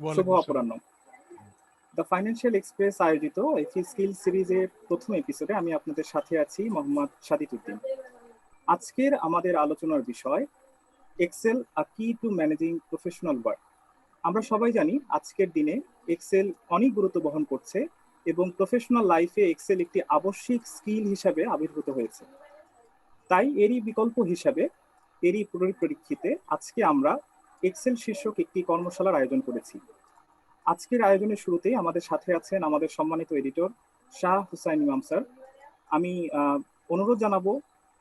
Shubho অপরাহ্ন। The financial express আয়োজিত এফি skill সিরিজের প্রথম এপিসোডে আমি আপনাদের সাথে আছি মোহাম্মদ সাদিক উদ্দিন। আজকের আমাদের আলোচনার বিষয় Excel a key to managing professional work. আমরা সবাই জানি আজকের দিনে এক্সেল অনেক গুরুত্ব বহন করছে এবং প্রফেশনাল লাইফে এক্সেল একটি আবশ্যিক স্কিল হিসাবে আবির্ভূত হয়েছে। তাই এরই বিকল্প হিসাবে এরই পরিপ্রেক্ষিতে আজকে আমরা এক্সেল শীর্ষক একটি কর্মশালার আয়োজন করেছি। আজকের আয়োজনের শুরুতেই আমাদের সাথে আছেন আমাদের সম্মানিত এডিটর শাহ হুসাইন ইমাম স্যার। আমি অনুরোধ জানাবো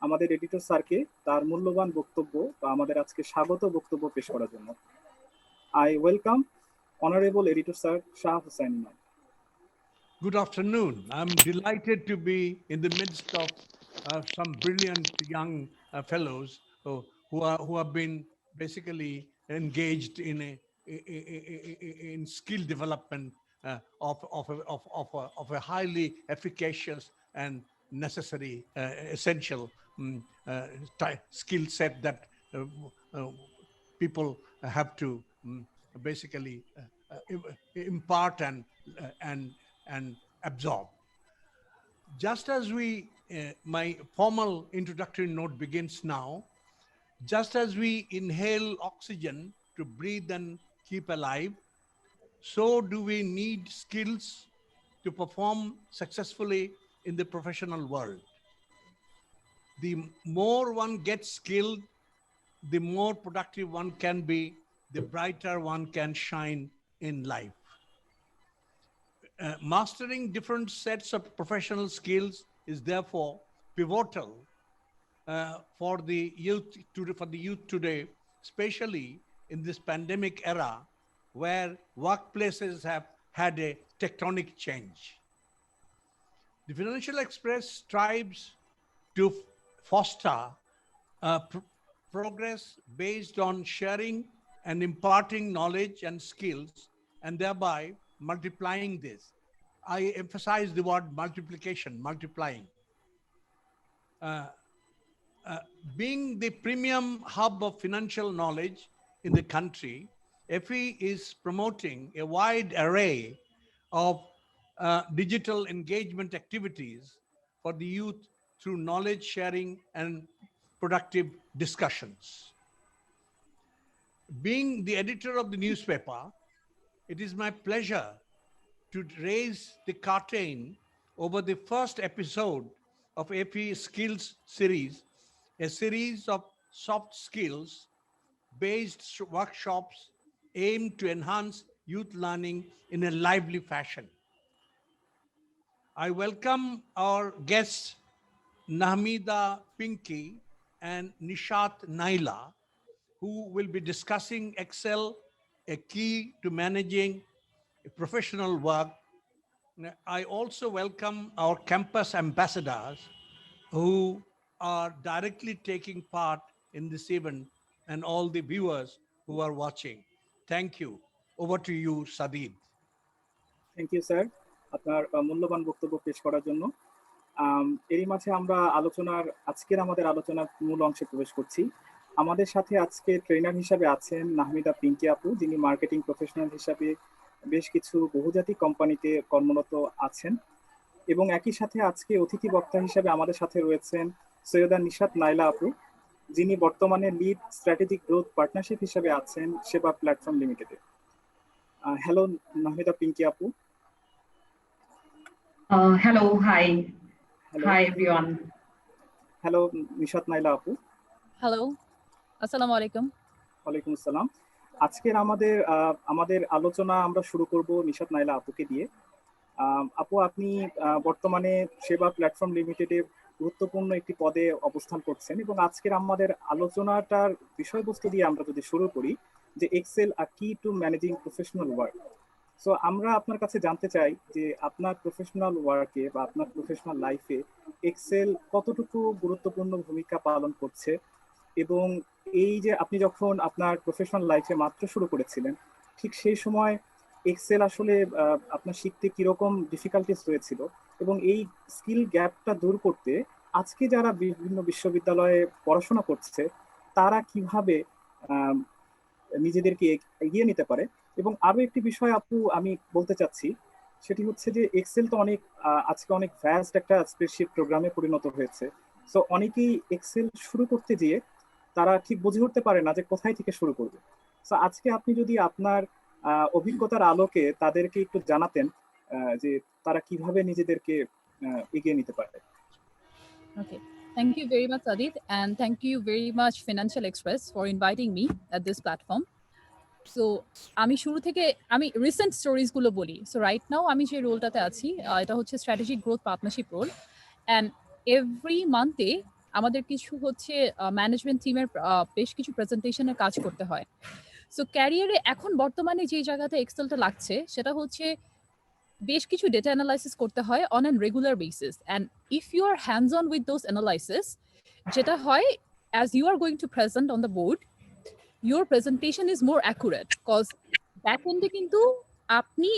আমাদের এডিটর স্যারকে তার মূল্যবান বক্তব্য বা আমাদের আজকে স্বাগত বক্তব্য পেশ করার জন্য। I welcome Honorable Editor Sir Shah Hussain Imam. Good afternoon. I'm delighted to be in the midst of some brilliant young fellows who have been basically engaged in skill development of a highly efficacious and necessary essential skill set that people have to basically impart and absorb. Just as my formal introductory note begins now, just as we inhale oxygen to breathe and keep alive, so do we need skills to perform successfully in the professional world. The more one gets skilled, the more productive one can be, the brighter one can shine in life. Mastering different sets of professional skills is therefore pivotal for the youth today, especially in this pandemic era where workplaces have had a tectonic change. The Financial Express strives to foster progress based on sharing and imparting knowledge and skills, and thereby multiplying this. I emphasize the word multiplication, multiplying. Being the premium hub of financial knowledge in the country, FE is promoting a wide array of digital engagement activities for the youth through knowledge sharing and productive discussions. Being the editor of the newspaper, it is my pleasure to raise the curtain over the first episode of FE Skills Series, a series of soft skills based workshops aimed to enhance youth learning in a lively fashion. I welcome our guests Nahmida Pinky and Nishat Naila, who will be discussing Excel, a key to managing professional work. I also welcome our campus ambassadors who are directly taking part in this event and all the viewers who are watching. Thank you. Over to you, Sadid. Thank you, sir. আপনার মূল্যবান বক্তব্য পেশ করার জন্য। এরই মাঝে আমরা আজকের আমাদের আলোচনার মূল অংশে প্রবেশ করছি। আমাদের সাথে আজকে ট্রেনার হিসাবে আছেন নাহমিদা পিঙ্কি আপু, যিনি মার্কেটিং প্রফেশনাল হিসাবে বেশ কিছু বহুজাতিক কোম্পানিতে কর্মরত আছেন, এবং একই সাথে আজকে অতিথি বক্তা হিসাবে আমাদের সাথে রয়েছেন সৈয়দা নিশাত নাইলা আপু, যিনি বর্তমানে লিড স্ট্র্যাটেজিক গ্রোথ পার্টনারশিপ হিসাবে আছেন সেবা প্ল্যাটফর্ম লিমিটেডে। হ্যালো নাহমিদা পিঙ্কি আপু। Hello, hi. Hello. Hi everyone. Hello, Nishat Naila apu. Hello. Assalamu alaikum. ওয়ালাইকুম আসসালাম। আজকের আমাদের আলোচনা আমরা শুরু করব নিশাত নাইলা আপুকে দিয়ে। আপু, আপনি বর্তমানে সেবা প্ল্যাটফর্ম লিমিটেডে গুরুত্বপূর্ণ একটি পদে অবস্থান করছেন, এবং আজকের আমাদের আলোচনাটার বিষয়বস্তু দিয়ে আমরা যদি শুরু করি যে Excel a key to managing professional work. So আমরা আপনার কাছে জানতে চাই যে আপনার প্রফেশনাল ওয়ার্কে বা আপনার প্রফেশনাল লাইফে এক্সেল কতটুকু গুরুত্বপূর্ণ ভূমিকা পালন করছে, এবং এই যে আপনি যখন আপনার প্রফেশনাল লাইফে মাত্র শুরু করেছিলেন, ঠিক সেই সময় এক্সেল আসলে আপনার শিখতে কিরকম ডিফিকাল্টিস হয়েছিল, এবং এই স্কিল গ্যাপটা দূর করতে আজকে যারা বিভিন্ন বিশ্ববিদ্যালয়ে পড়াশোনা করছে তারা কিভাবে নিজেদেরকে এগিয়ে নিতে পারে, এবং আরো একটি বিষয় আপু আমি বলতে চাচ্ছি, সেটি হচ্ছে যে এক্সেল তো অনেক আজকে অনেক ভ্যাস্ট একটা স্প্রেডশিট প্রোগ্রামে পরিণত হয়েছে। সো অনেকেই এক্সেল শুরু করতে গিয়ে তারা ঠিক বুঝে উঠতে পারে না যে কোথায় থেকে শুরু করবে। সো আজকে আপনি যদি আপনার অভিজ্ঞতার আলোকে তাদেরকে একটু জানাতেন যে তারা কিভাবে নিজেদেরকে এগিয়ে নিতে পারে। Okay. Thank you very much, Adit, and thank you very much, Financial Express, for inviting me at this platform. So, আমি শুরু থেকে আমি রিসেন্ট স্টোরিজ গুলো বলি। সো রাইট নাও আমি যে রোলটাতে আছি এটা হচ্ছে strategic growth partnership role, and every মান্থে আমাদের কিছু হচ্ছে ম্যানেজমেন্ট টিমের বেশ কিছু প্রেজেন্টেশনের কাজ করতে হয়। সো ক্যারিয়ারে এখন বর্তমানে যে জায়গাতে এক্সেলটা লাগছে সেটা হচ্ছে বেশ কিছু ডেটা অ্যানালাইসিস করতে হয় on an regular basis, and if you are hands on with those analysis, যেটা হয় as you are going to present on the board, your presentation is more accurate because back এন্ডে কিন্তু আপনি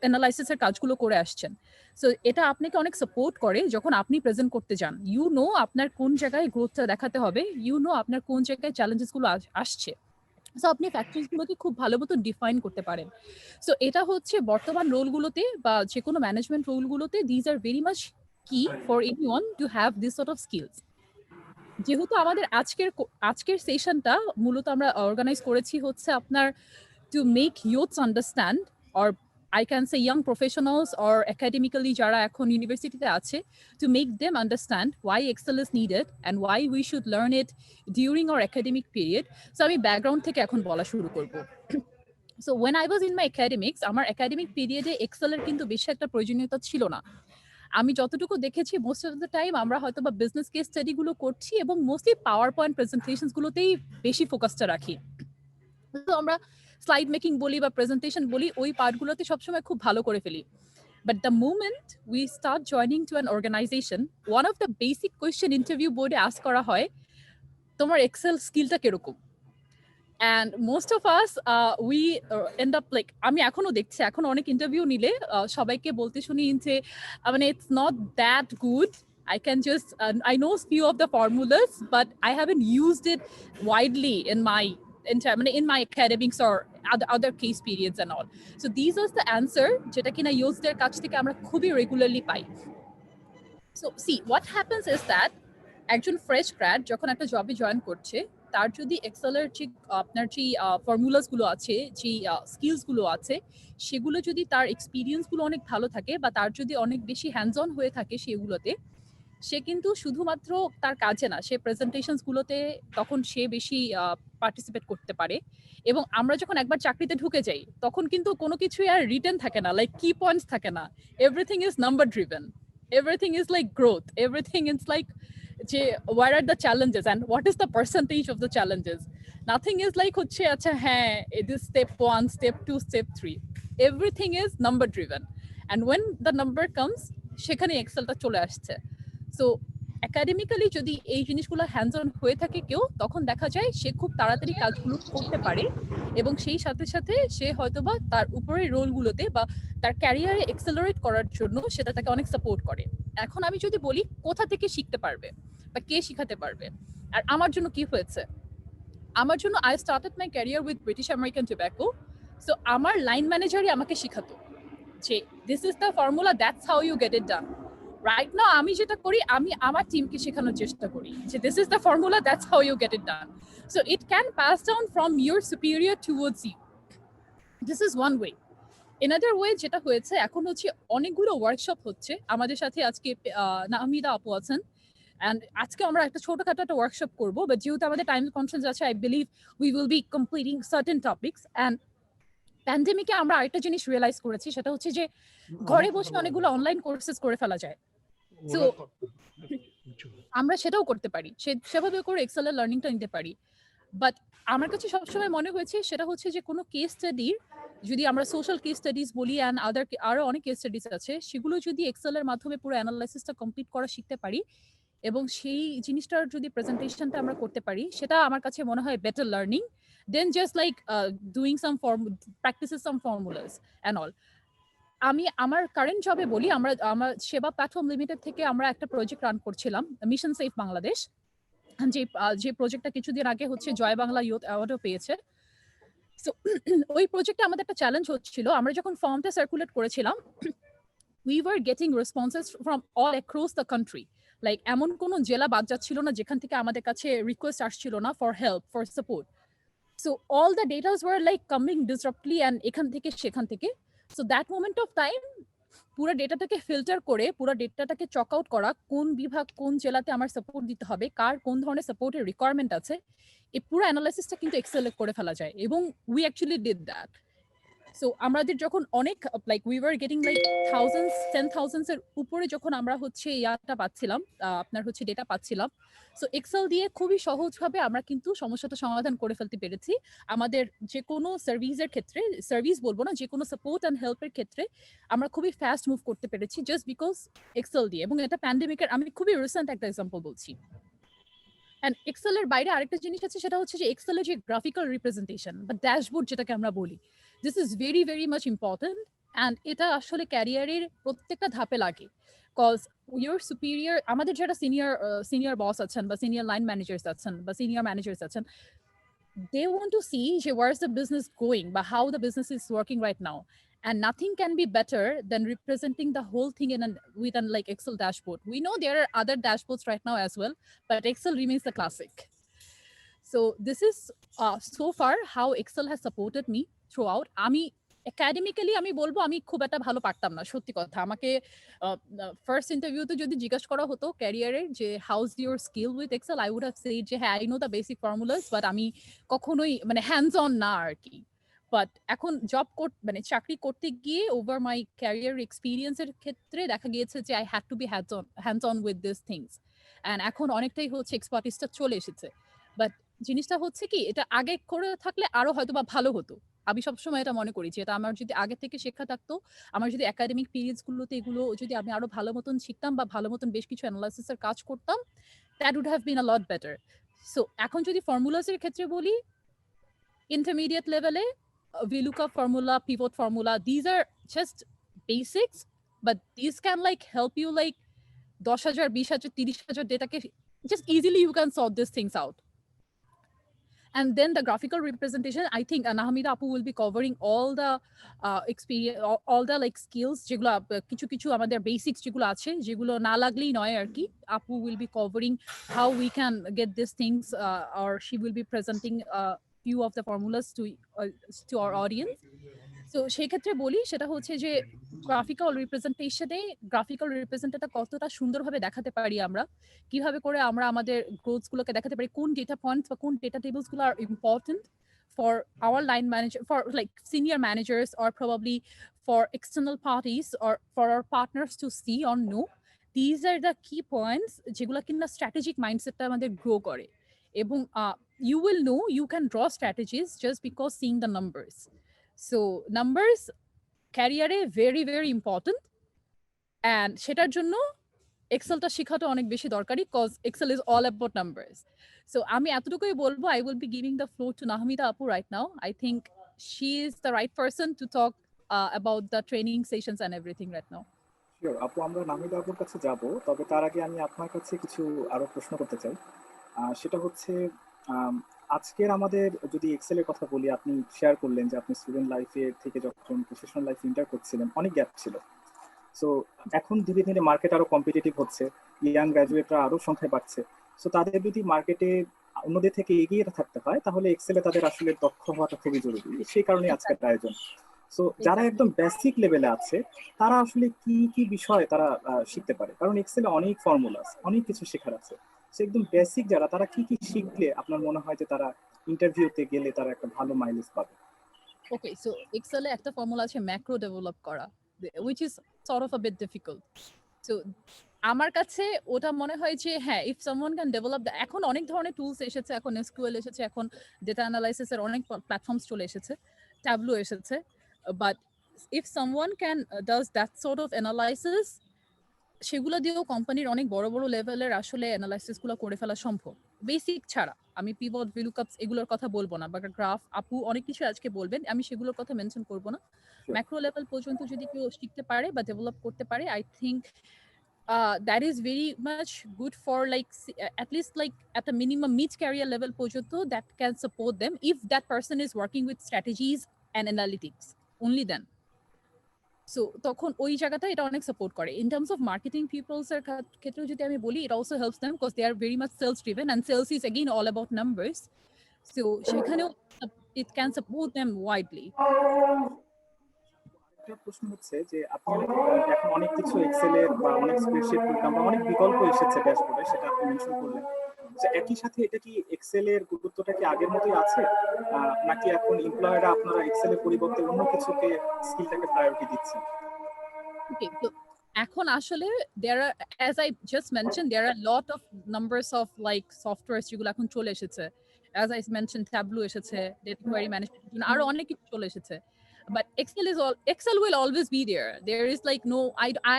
অ্যানালাইসিসের কাজগুলো করে আসছেন। সো এটা আপনাকে অনেক সাপোর্ট করে যখন আপনি প্রেজেন্ট করতে যান। ইউ নো আপনার কোন জায়গায় গ্রোথটা দেখাতে হবে, ইউ নো আপনার কোন জায়গায় চ্যালেঞ্জেসগুলো আসছে। সো আপনি ফ্যাক্টরসগুলোকে খুব ভালো মতো ডিফাইন করতে পারেন। সো এটা হচ্ছে বর্তমান রোলগুলোতে বা যে কোনো ম্যানেজমেন্ট রোলগুলোতে these are very much key for anyone to have this sort of skills. যেহেতু আমাদের আজকের সেশনটা মূলত আমরা অর্গানাইজ করেছি হচ্ছে আপনার to make youths understand, or I can say young professionals or academically যারা এখন ইউনিভার্সিটিতে আছে, to make them understand why Excel is needed and why we should learn it during our academic period. So আমি background থেকে এখন বলা শুরু করবো। So when I was in my academics, আমার একাডেমিক পিরিয়ডে এক্সেলের কিন্তু বেশি একটা প্রয়োজনীয়তা ছিল না। আমি যতটুকু দেখেছি মোস্ট অফ দ্য টাইম আমরা হয়তো বা বিজনেস কেস স্টাডি গুলো করছি এবং মোস্টলি পাওয়ার পয়েন্ট প্রেজেন্টেশন গুলোতেই বেশি ফোকাসটা রাখি। তো আমরা স্লাইড মেকিং বলি বা প্রেজেন্টেশন বলি, ওই পার্টগুলোতে সবসময় খুব ভালো করে ফেলি। But the moment we start joining to an organisation, one of the basic question interview বোর্ডে আস্ক করা হয়, তোমার এক্সেল স্কিলটা কিরকম? And most of us, we end up like, আমি এখনো দেখছি, এখন অনেক ইন্টারভিউ নিলে সবাইকে বলতে শুনি যে মানে it's not that good. I can just, I know few of the formulas, but I haven't used it widely in my in my academics or other case periods and all. So these are the answer যেটা কিনা ইউজদের কাছ থেকে আমরা খুবই regularly pi. So see, what happens is that একজন fresh grad যখন একটা জবে জয়েন করছে, তার যদি এক্সেলের যে আপনার যে ফর্মুলাস গুলো আছে, যে স্কিলস গুলো আছে, সেগুলো যদি তার এক্সপিরিয়েন্স গুলো অনেক ভালো থাকে বা তার যদি অনেক বেশি হ্যান্ডস অন হয়ে থাকে সেগুলোতে, সে কিন্তু শুধুমাত্র তার কাজে না, সে প্রেজেন্টেশনস গুলোতে তখন সে বেশি পার্টিসিপেট করতে পারে। এবং আমরা যখন একবার চাকরিতে ঢুকে যাই তখন কিন্তু কোনো কিছুই আর রিটেন থাকে না, লাইক কি পয়েন্টস থাকে না, everything is number driven, everything is like growth, everything is like যে what are the challenges and what is the percentage of the challenges. Nothing is like হচ্ছে আচ্ছা হ্যাঁ this step 1, step 2, step 3. Everything is number driven, and when the number comes সেখানে এক্সেলটা চলে আসছে। So academically যদি এই জিনিসগুলো হ্যান্ডস অন হয়ে থাকে কেউ, তখন দেখা যায় সে খুব তাড়াতাড়ি কাজগুলো করতে পারে এবং সেই সাথে সাথে সে হয়তোবা তার উপরের রোলগুলোতে বা তার ক্যারিয়ারে এক্সেলারেট করার জন্য সেটা তাকে অনেক সাপোর্ট করে। এখন আমি যদি বলি কোথা থেকে শিখতে পারবে বা কে শিখাতে পারবে, আর আমার জন্য কি হয়েছে, আমার জন্য I started my career with British American Tobacco. So আমার লাইন ম্যানেজারই আমাকে শিখাতো যে this is the formula, that's how you get it done. Right now আমি যেটা করি, আমি আমার টিমকে শেখানোর চেষ্টা করি যে this is the formula, that's how you get it done. So it can pass down from your superior towards you. This is one way. Another way যেটা হয়েছে এখন হচ্ছে অনেকগুলো ওয়ার্কশপ হচ্ছে। আমাদের সাথে আজকে নাহমিদা আপু আছেন, অ্যান্ড আজকে আমরা একটা ছোটখাটো একটা ওয়ার্কশপ করবো, বাট যেহেতু আমাদের টাইম কনফারেন্স আছে, I believe we will be completing certain topics. And প্যান্ডেমিকে আমরা আরেকটা জিনিস রিয়েলাইজ করেছি, সেটা হচ্ছে যে ঘরে বসে অনেকগুলো অনলাইন কোর্সেস করে ফেলা যায়। সো আমরা সেটাও করতে পারি, সেভাবে করে এক্সেলের লার্নিংটা নিতে পারি। বাট আমার কাছে সবসময় মনে হয়েছে সেটা হচ্ছে যে কোনো কেস স্টাডির, যদি আমরা সোশ্যাল কেস স্টাডিজ বলি অ্যান্ড আরো অনেক কেস স্টাডিজ আছে, সেগুলো যদি এক্সেলের মাধ্যমে পুরো অ্যানালাইসিসটা কমপ্লিট করা শিখতে পারি এবং সেই জিনিসটার যদি প্রেজেন্টেশনটা আমরা করতে পারি, সেটা আমার কাছে মনে হয় better learning than just like doing some practices some formulas and all. আমি আমার কারেন্ট জবে বলি, আমার সেবা প্ল্যাটফর্ম লিমিটেড থেকে আমরা একটা প্রজেক্ট রান করছিলাম, মিশন সেফ বাংলাদেশ, যে প্রজেক্টটা কিছুদিন আগে হচ্ছে জয় বাংলা ইউথ অ্যাওয়ার্ডও পেয়েছে। সো ওই প্রজেক্টে আমাদের একটা চ্যালেঞ্জ হচ্ছিল, আমরা যখন ফর্মটা সার্কুলেট করেছিলাম, we were getting responses from all across the country. Like এমন কোনো জেলা বাদ যাচ্ছিল না যেখান থেকে আমাদের কাছে রিকোয়েস্ট আসছিল না for help, for support. So all the datas were like coming disruptly and এখান থেকে সেখান থেকে। So that moment of time, পুরো ডেটাটাকে ফিল্টার করে, পুরো ডেটাটাকে চক আউট করা, কোন বিভাগ কোন জেলাতে আমার সাপোর্ট দিতে হবে, কার কোন ধরনের সাপোর্টের রিকোয়ারমেন্ট আছে, এই পুরো অ্যানালাইসিসটা কিন্তু এক্সেলে করে ফেলা যায়, এবং we actually did that. So আমাদের যখন অনেক like we were getting like thousands 10,000s এর উপরে যখন আমরা হচ্ছে ইয়াটা পাচ্ছিলাম, আপনার হচ্ছে ডেটা পাচ্ছিলাম, সো এক্সেল দিয়ে খুবই সহজভাবে আমরা কিন্তু সমস্যাটা সমাধান করে ফেলতে পেরেছি। আমাদের যে কোনো সার্ভিসের ক্ষেত্রে, সার্ভিস বলবো না, যে কোনো সাপোর্ট অ্যান্ড হেল্পের ক্ষেত্রে আমরা খুবই ফাস্ট মুভ করতে পেরেছি জাস্ট বিকজ এক্সেল দিয়ে। এবং এটা প্যান্ডেমিকের আমি খুবই রিসেন্ট একটা এক্সাম্পল বলছি। অ্যান্ড এক্সেলের বাইরে আরেকটা জিনিস আছে, সেটা হচ্ছে যে এক্সেলের যে গ্রাফিক্যাল রিপ্রেজেন্টেশন বা ড্যাশবোর্ড যেটাকে আমরা বলি, this is very very much important. And এটা আসলে ক্যারিয়ারের প্রত্যেকটা ধাপে লাগে, কজ ইউর সুপিরিয়র, আমাদের যারা সিনিয়র বস আছেন বা সিনিয়র লাইন ম্যানেজার্স আছেন বা সিনিয়র ম্যানেজার্স আছেন, they want to see where's the business going, but how the business is working right now. And nothing can be better than representing the whole thing with an like Excel dashboard. We know there are other dashboards right now as well, but Excel remains the classic. So this is so far how Excel has supported me throughout. Academically আমি বলবো আমি খুব একটা ভালো পারতাম না, সত্যি কথা। আমাকে ফার্স্ট ইন্টারভিউতে যদি জিজ্ঞাসা করা হতো ক্যারিয়ারের যে how's your skill with Excel, I would have said যে হ্যাঁ, I know the basic formulas, but আমি কখনোই মানে হ্যান্ডস অন না আর কি। বাট এখন মানে চাকরি করতে গিয়ে ওভার মাই ক্যারিয়ার এক্সপিরিয়েন্সের ক্ষেত্রে দেখা গিয়েছে যে I had to be hands on with this things. And এখন অনেকটাই হচ্ছে এক্সপার্টিসটা চলে এসেছে। বাট জিনিসটা হচ্ছে কি, এটা আগে করে থাকলে আরো হয়তো বা ভালো হতো। আমি সবসময় এটা মনে করি যে এটা আমার যদি আগে থেকে শেখা থাকতো, আমার যদি একাডেমিক পিরিয়ডস গুলোতে এগুলো যদি আমি আরো ভালো মতন শিখতাম বা ভালো মতন বেশ কিছু অ্যানালাইসিসের কাজ করতাম, that would have been a lot better. So এখন যদি ফর্মুলাসের ক্ষেত্রে বলি, ইন্টারমিডিয়েট লেভেলে VLOOKUP formula, pivot formula, these are just basics, but these can like help you like 10,000, 20,000, 30,000 dataকে just easily you can sort these things out. And then the graphical representation, I think Nahmida Apu will be covering all the experience, all the like skills যেগুলো কিছু আমাদের basics যেগুলো আছে, যেগুলো না লাগলেই নয় আর কি। Apu will be covering how we can get these things, or she will be presenting few of the formulas to our audience. So সেই ক্ষেত্রে বলি সেটা হচ্ছে যে গ্রাফিক্যাল রিপ্রেজেন্টেশনটা কতটা সুন্দরভাবে দেখাতে পারি আমরা, কিভাবে করে আমরা আমাদের গ্রোথস গুলোকে দেখাতে পারি, কোন ডেটা পয়েন্টস বা কোন ডেটা টেবলস গুলো are important for our line manager, for like senior managers, or probably for external parties, or for our partners to see or know. These are the key points যেগুলো কিনা strategic মাইন্ডসেটটা আমাদের grow করে। এবং you will know you can draw strategies just because seeing the numbers. So numbers ক্যারিয়ারে very very important, and সেটার জন্য এক্সেলটা শেখাটা অনেক বেশি দরকারি, cause Excel is all about numbers. So আমি এতটুকুই বলবো, I will be giving the floor to Nahmida আপু right now. I think she is the right person to talk about the training sessions and everything right now. Sure আপু, আমরা নাহমিদা আপুর কাছে যাব, তবে তার আগে আমি আপনার কাছে কিছু আরো প্রশ্ন করতে চাই। সেটা হচ্ছে আজকের আমাদের যদি এক্সেলের কথা বলি, আপনি শেয়ার করলেন যে আপনি স্টুডেন্ট লাইফে থেকে যখন প্রফেশনাল লাইফে এন্টার করছিলেন অনেক গ্যাপ ছিল। সো এখন ধীরে ধীরে মার্কেট আরো কম্পিটিটিভ হচ্ছে, ইয়াং গ্র্যাজুয়েটরা আরো সংখ্যায় বাড়ছে। সো তাদের যদি মার্কেটে অন্যদের থেকে এগিয়ে থাকতে হয়, তাহলে এক্সেলে তাদের আসলে দক্ষ হওয়াটা খুবই জরুরি। সেই কারণে আজকের আয়োজন। সো যারা একদম বেসিক লেভেলে আছে, তারা আসলে কি কি বিষয় তারা শিখতে পারে? কারণ এক্সেলে অনেক ফর্মুলা, অনেক কিছু শেখার আছে। সো একদম বেসিক যারা, তারা কি কি শিখলে আপনার মনে হয় যে তারা ইন্টারভিউতে গেলে তারা একটা ভালো মাইলেজ পাবে? ওকে, সো এক্সেলে একটা ফর্মুলা আছে ম্যাক্রো ডেভেলপ করা, which is sort of a bit difficult. So আমার কাছে ওটা মনে হয় যে হ্যাঁ, ইফ সামওয়ান ক্যান ডেভেলপ, এখন অনেক ধরনের টুলস এসেছে, এখন এসকিউএল এসেছে, এখন ডেটা অ্যানালাইসিসের অনেক প্ল্যাটফর্মস চলে এসেছে, ট্যাবলো এসেছে। But if someone can does that sort of analysis, সেগুলো দিয়েও কোম্পানির অনেক বড় বড় লেভেলের আসলে অ্যানালাইসিস গুলো করে ফেলা সম্ভব, বেসিক ছাড়া। আমি পিভট, ভিলুকআপস এগুলোর কথা বলবো না, বা গ্রাফ আপু অনেক কিছু আজকে বলবেন, আমি সেগুলোর কথা মেনশন করবো না। ম্যাক্রো লেভেল পর্যন্ত যদি কেউ শিখতে পারে বা ডেভেলপ করতে পারে, I think that is very much good for like at least like at a minimum mid career level পর্যন্ত that can support them if that person is working with strategies and analytics only then. So তখন ওই জায়গাটা এটা অনেক support করে in terms of marketing peoples এর ক্ষেত্রে যদি আমি বলি, it also helps them because they are very much sales driven and sales is again all about numbers, so সেখানেও it can support them widely. একটা প্রশ্ন হচ্ছে যে আপনি এখন অনেক কিছু এক্সেলের বা অনেক স্প্রেডশিট প্রোগ্রাম বা অনেক বিকল্প এসেছে ড্যাশবোর্ডে, সেটা আপনি মেনশন করলেন। যে একই সাথে এটা কি এক্সেলের গুরুত্বটা কি আগের মতোই আছে, নাকি এখন এমপ্লয়াররা আপনারা এক্সেলের পরিবর্তে অন্য কিছুকে স্কিলটাকে প্রায়োরিটি দিচ্ছেন? Okay, so এখন আসলে there are, as I just mentioned, there are a lot of numbers of like softwares যেগুলো এখন চলে এসেছে। As I mentioned, Tableau এসেছে, data query management জন্য আরো অনেক কিছু চলে এসেছে। But Excel will always be there. There is like no,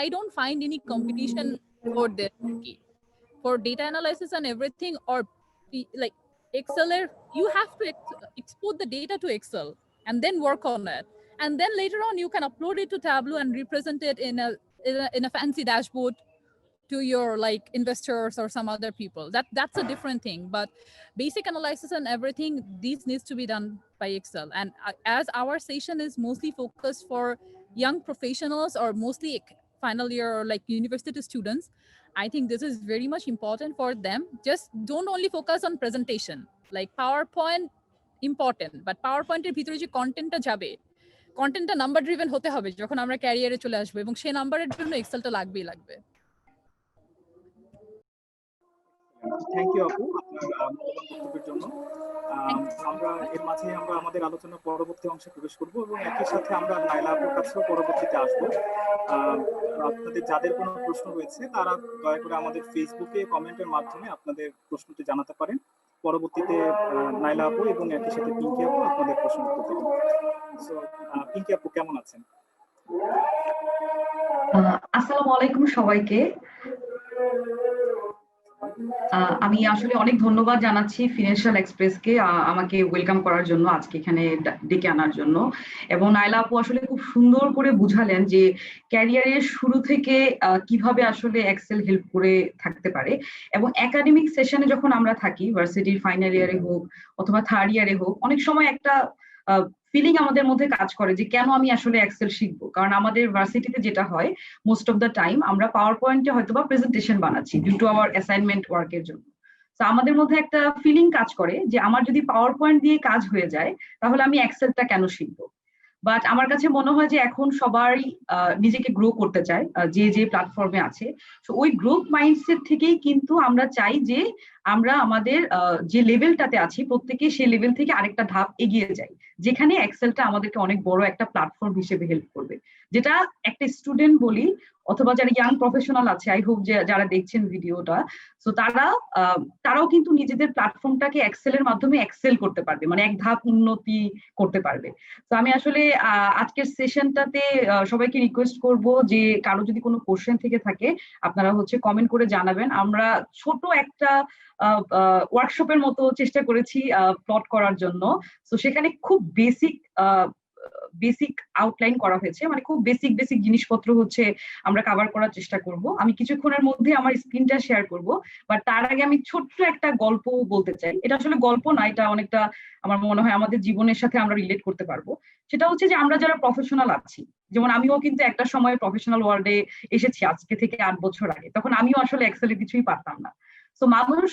I don't find any competition for this. For data analysis and everything, or like Excel, you have to export the data to Excel and then work on it. And then later on, you can upload it to Tableau and represent it in a fancy dashboard to your like investors or some other people. That's a different thing. But basic analysis and everything, these needs to be done by Excel. And as our session is mostly focused for young professionals or mostly final year or like university students, I think this is very much important for them. Just don't only focus on presentation. Like PowerPoint important, but PowerPoint এর ভিতরে যে কন্টেন্টটা যাবে, কন্টেন্টটা number driven হতে হবে যখন আমরা ক্যারিয়ারে চলে আসবো, এবং সেই নাম্বারের জন্য এক্সেলটা লাগবেই লাগবে। থ্যাংক ইউ আপু আপনার মূল্যবান বক্তব্যের জন্য। আমরা এর মাঝে আমরা আমাদের আলোচনার পরবর্তী অংশে প্রবেশ করব এবং একই সাথে আমরা নাইলা আপুর কাছেও পরবর্তীতে আসবো। আপনাদের যাদের কোনো প্রশ্ন রয়েছে তারা দয়া করে আমাদের ফেসবুকে কমেন্টের মাধ্যমে আপনাদের প্রশ্নটি জানাতে পারেন। পরবর্তীতে নাইলা আপু এবং একই সাথে পিঙ্কি আপু আপনাদের প্রশ্ন উত্তর দেবেন। সো পিঙ্কি আপু কেমন আছেন? আসসালামু আলাইকুম সবাইকে। আমি আসলে অনেক ধন্যবাদ জানাচ্ছি ফিনান্সিয়াল এক্সপ্রেসকে আমাকে ওয়েলকাম করার জন্য, আজকে এখানে ডেকে আনার জন্য। এবং নাইলা আপু আসলে খুব সুন্দর করে বুঝালেন যে ক্যারিয়ারের শুরু থেকে কিভাবে আসলে এক্সেল হেল্প করে থাকতে পারে। এবং একাডেমিক সেশনে যখন আমরা থাকি, ভার্সিটির ফাইনাল ইয়ারে হোক অথবা থার্ড ইয়ারে হোক, অনেক সময় একটা ফিলিং আমাদের মধ্যে কাজ করে যে কেন আমি আসলে এক্সেল শিখবো। কারণ আমাদের ভার্সিটিতে যেটা হয় মোস্ট অফ দ্য টাইম আমরা পাওয়ার পয়েন্টে হয়তো বা প্রেজেন্টেশন বানাচ্ছি ডিউ টু আওয়ার অ্যাসাইনমেন্ট ওয়ার্কের জন্য। তো আমাদের মধ্যে একটা ফিলিং কাজ করে যে আমার যদি পাওয়ার পয়েন্ট দিয়ে কাজ হয়ে যায় তাহলে আমি এক্সেলটা কেন শিখবো। বাট আমার কাছে মনে হয় যে এখন সবাই নিজেকে গ্রো করতে চায় যে যে প্ল্যাটফর্মে আছে। তো ওই গ্রোথ মাইন্ডসেট থেকেই কিন্তু আমরা চাই যে আমরা আমাদের যে লেভেলটাতে আছি প্রত্যেকে সেই লেভেল থেকে আরেকটা ধাপ এগিয়ে যাই, যেখানে এক্সেলটা আমাদেরকে অনেক বড় একটা প্ল্যাটফর্ম হিসেবে হেল্প করবে। যেটা একটা স্টুডেন্ট বলি অথবা যারা ইয়াং প্রফেশনাল আছে, আই হোপ যে যারা দেখছেন ভিডিওটা, তো তারাও কিন্তু নিজেদের প্ল্যাটফর্মটাকে এক্সেলের মাধ্যমে এক্সেল করতে পারবে, মানে এক ধাপ উন্নতি করতে পারবে। তো আমি আসলে আজকের সেশনটাতে সবাইকে রিকোয়েস্ট করব যে কারো যদি কোনো কোশ্চেন থেকে থাকে আপনারা কমেন্ট করে জানাবেন। আমরা ছোট একটা ওয়ার্কশপের মতো চেষ্টা করেছি প্লট করার জন্য। তো সেখানে খুব বেসিক আউটলাইন করা হয়েছে, মানে খুব বেসিক জিনিসপত্র আমরা কভার করার চেষ্টা করব। আমি কিছুক্ষণের মধ্যে আমার স্ক্রিনটা শেয়ার করব, বাট তার আগে আমি ছোট্ট একটা গল্প বলতে চাই। এটা আসলে গল্প না, এটা অনেকটা আমার মনে হয় আমাদের জীবনের সাথে আমরা রিলেট করতে পারবো। সেটা যে আমরা যারা প্রফেশনাল আছি, যেমন আমিও কিন্তু একটা সময় প্রফেশনাল ওয়ার্ল্ডে এসেছি আজকে থেকে 8 বছর আগে, তখন আমিও আসলে এক্সেলে কিছুই পারতাম না। তো মানুষ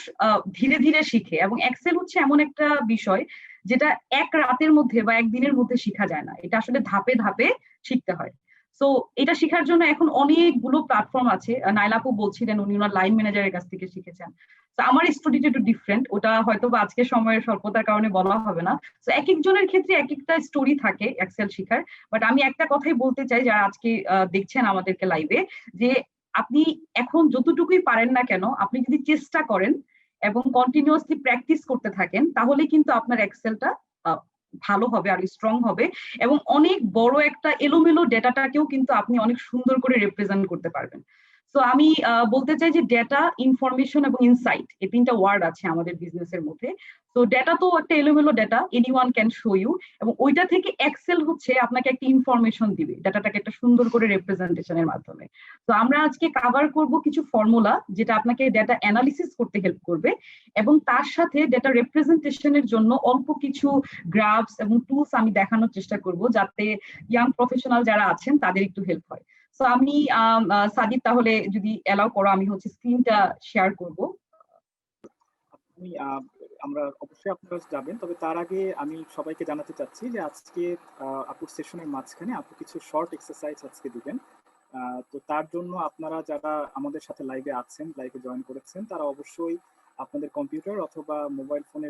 ধীরে ধীরে শিখে, এবং এক্সেল এমন একটা বিষয় যেটা এক রাতের মধ্যে বা একদিনের মধ্যে শেখা যায় না, এটা আসলে ধাপে ধাপে শিখতে হয়। তো এটা শেখার জন্য এখন অনেকগুলো প্ল্যাটফর্ম আছে। নাইলা আপু বলছিলেন উনি ওনার লাইন ম্যানেজারের কাছ থেকে শিখেছেন। তো আমার স্টোরিটা একটু ডিফারেন্ট, ওটা হয়তো বা আজকে সময়ের স্বল্পতার কারণে বলা হবে না। তো এক একজনের ক্ষেত্রে এক একটা স্টোরি থাকে এক্সেল শেখার। বাট আমি একটা কথাই বলতে চাই যারা আজকে দেখছেন আমাদেরকে লাইভে, যে আপনি এখন যতটুকুই পারেন না কেন, আপনি যদি চেষ্টা করেন এবং কন্টিনিউয়াসলি প্র্যাকটিস করতে থাকেন, তাহলে কিন্তু আপনার এক্সেলটা ভালো হবে আর স্ট্রং হবে, এবং অনেক বড় একটা এলোমেলো ডেটাটাকেও কিন্তু আপনি অনেক সুন্দর করে রিপ্রেজেন্ট করতে পারবেন। সো আমি বলতে চাই যে ডেটা, ইনফরমেশন এবং ইনসাইট, এই তিনটা ওয়ার্ড আছে আমাদের বিজনেসের মধ্যে। তো ডেটা তো একটা এলোমেলো data, anyone can show you, এবং ওইটা থেকে এক্সেল হচ্ছে আপনাকে একটা ইনফরমেশন দিবে ডাটাটাকে একটা সুন্দর করে রিপ্রেজেন্টেশনের মাধ্যমে। তো আমরা আজকে কভার করব কিছু ফর্মুলা যেটা আপনাকে ডেটা অ্যানালিসিস করতে হেল্প করবে, এবং তার সাথে ডেটা রিপ্রেজেন্টেশনের জন্য অল্প কিছু গ্রাফস এবং টুলস আমি দেখানোর চেষ্টা করব, যাতে ইয়াং প্রফেশনাল যারা আছেন তাদের একটু হেল্প হয়। তো আমি সাদিদ, তাহলে যদি এলাও করো, আমি হচ্ছে স্ক্রিনটা শেয়ার করব। আমি আমরা অবশ্যই আপনারা যাবেন, তবে তার আগে আমি সবাইকে জানাতে চাচ্ছি যে আজকে আপুর সেশনের মাঝখানে আপু কিছু শর্ট এক্সারসাইজ আজকে দিবেন। তো তার জন্য আপনারা যারা আমাদের সাথে লাইভে আছেন, লাইভে জয়েন করেছেন, তারা অবশ্যই আপনাদের কম্পিউটার অথবা মোবাইল ফোনে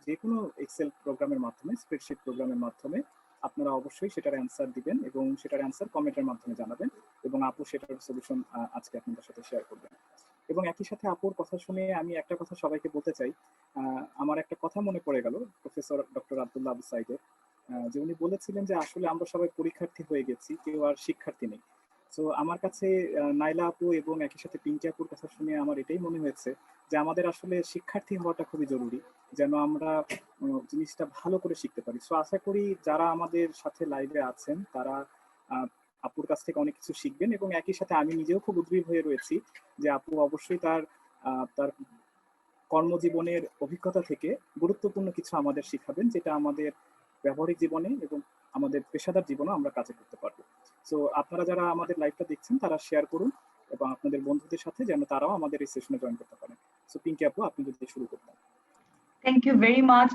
যে কোনো এক্সেল প্রোগ্রামের মাধ্যমে, স্প্রেডশিট প্রোগ্রামের মাধ্যমে আপনারা অবশ্যই সেটার অ্যান্সার দিবেন এবং সেটার অ্যান্সার কমেন্টের মাধ্যমে জানাবেন, এবং আপু সেটার সলিউশন আজকে আপনাদের সাথে শেয়ার করবেন। এবং একই সাথে আপুর কথা শুনে আমি একটা কথা সবাইকে বলতে চাই। আমার একটা কথা মনে পড়ে গেল প্রফেসর ডক্টর আব্দুল্লাহ আবু সাইদের, যে উনি বলেছিলেন যে আসলে আমরা সবাই পরীক্ষার্থী হয়ে গেছি, কেউ আর শিক্ষার্থী নেই। তো আমার কাছে নাইলা আপু এবং একই সাথে পিঙ্কি আপুর কথা শুনে আমার এটাই মনে হয়েছে যে আমাদের আসলে শিক্ষার্থী হওয়াটা খুবই জরুরি, যেন আমরা জিনিসটা ভালো করে শিখতে পারি। সো আশা করি যারা আমাদের সাথে লাইভে আছেন তারা আপুর কাছ থেকে অনেক কিছু শিখবেন, এবং একই সাথে আমি নিজেও খুব উদ্গ্রীব হয়ে রয়েছি যে আপু অবশ্যই তার তার কর্মজীবনের অভিজ্ঞতা থেকে গুরুত্বপূর্ণ কিছু আমাদের শিখাবেন, যেটা আমাদের ব্যবহারিক জীবনে এবং আমাদের পেশাদার জীবনে আমরা কাজে করতে পারবো। সো আপনারা যারা আমাদের লাইভটা দেখছেন তারা শেয়ার করুন এবং আপনাদের বন্ধুদের সাথে, যেন তারাও আমাদের এই সেশনে জয়েন করতে পারেন। সো পিঙ্কি আপু, আপনি যদি শুরু করতেন। Thank you very much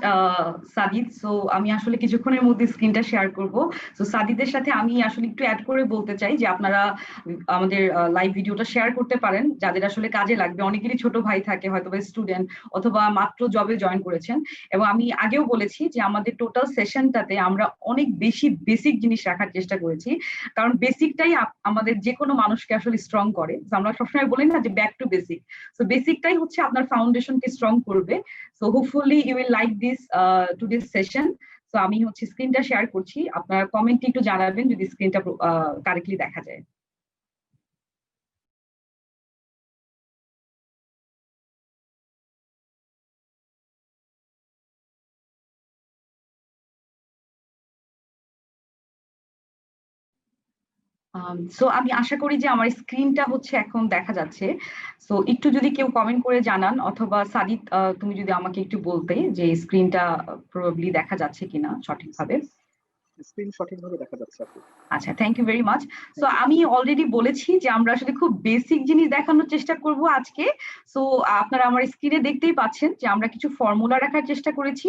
Sadid. So আমি আসলে কিছুক্ষণের মধ্যে স্ক্রিনটা শেয়ার করব। সো সাদিদের সাথে আমি আসলে একটু অ্যাড করে বলতে চাই যে আপনারা আমাদের লাইভ ভিডিওটা শেয়ার করতে পারেন যাদের আসলে কাজে লাগবে। অনেকেরই ছোট ভাই থাকে, হয়তো বা স্টুডেন্ট অথবা মাত্র জবে জয়েন করেছেন। এবং আমি আগেও বলেছি যে আমাদের টোটাল সেশনটাতে আমরা অনেক বেশি বেসিক জিনিস রাখার চেষ্টা করেছি, কারণ বেসিকটাই আমাদের যে কোনো মানুষকে আসলে স্ট্রং করে। আমরা সবসময় বলি না যে ব্যাক টু বেসিক। সো বেসিকটাই হচ্ছে আপনার ফাউন্ডেশনকে স্ট্রং করবে। So hopefully you will like this today's session. So আমি হচ্ছে স্ক্রিনটা শেয়ার করছি, আপনারা কমেন্টে একটু জানাবেন যদি স্ক্রিনটা কারেক্টলি দেখা যায়। সো আমি আশা করি যে আমার স্ক্রিনটা হচ্ছে এখন দেখা যাচ্ছে। সো একটু যদি কেউ কমেন্ট করে জানান, অথবা সাদিদ তুমি যদি আমাকে একটু বলতে যে স্ক্রিনটা প্রবাবলি দেখা যাচ্ছে কিনা সঠিকভাবে। স্ক্রিন সঠিকভাবে দেখা যাচ্ছে আপু। আচ্ছা, thank you very much. So আমি অলরেডি বলেছি যে আমরা আসলে খুব বেসিক জিনিস দেখানোর চেষ্টা করব আজকে। সো আপনারা আমার স্ক্রিনে দেখতেই পাচ্ছেন যে আমরা কিছু ফর্মুলা রাখার চেষ্টা করেছি,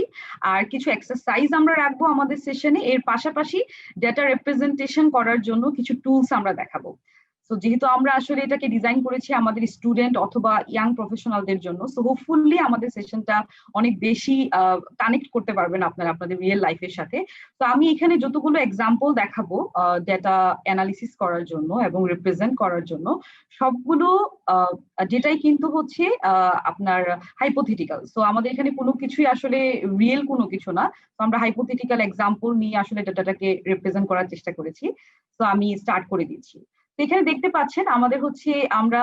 আর কিছু এক্সারসাইজ আমরা রাখবো আমাদের সেশনে। এর পাশাপাশি ডেটা রিপ্রেজেন্টেশন করার জন্য কিছু টুলস আমরা দেখাবো। সো যেহেতু আমরা আসলে এটাকে ডিজাইন করেছি আমাদের স্টুডেন্ট অথবা ইয়াং প্রফেশনালদের জন্য, সো হোপফুলি আমাদের সেশনটা অনেক বেশি কানেক্ট করতে পারবেন আপনারা আপনাদের রিয়েল লাইফের সাথে। তো আমি এখানে যতগুলো এক্সাম্পল দেখাবো ডেটা অ্যানালিসিস করার জন্য এবং রিপ্রেজেন্ট করার জন্য, সবগুলো যেটাই কিন্তু হচ্ছে আপনার হাইপোথেটিক্যাল। সো আমাদের এখানে কোনো কিছুই আসলে রিয়েল কোনো কিছু না। তো আমরা হাইপোথেটিক্যাল এক্সাম্পল নিয়ে আসলে ডেটাটাকে রিপ্রেজেন্ট করার চেষ্টা করেছি। তো আমি স্টার্ট করে দিচ্ছি। তো এখানে দেখতে পাচ্ছেন আমাদের হচ্ছে আমরা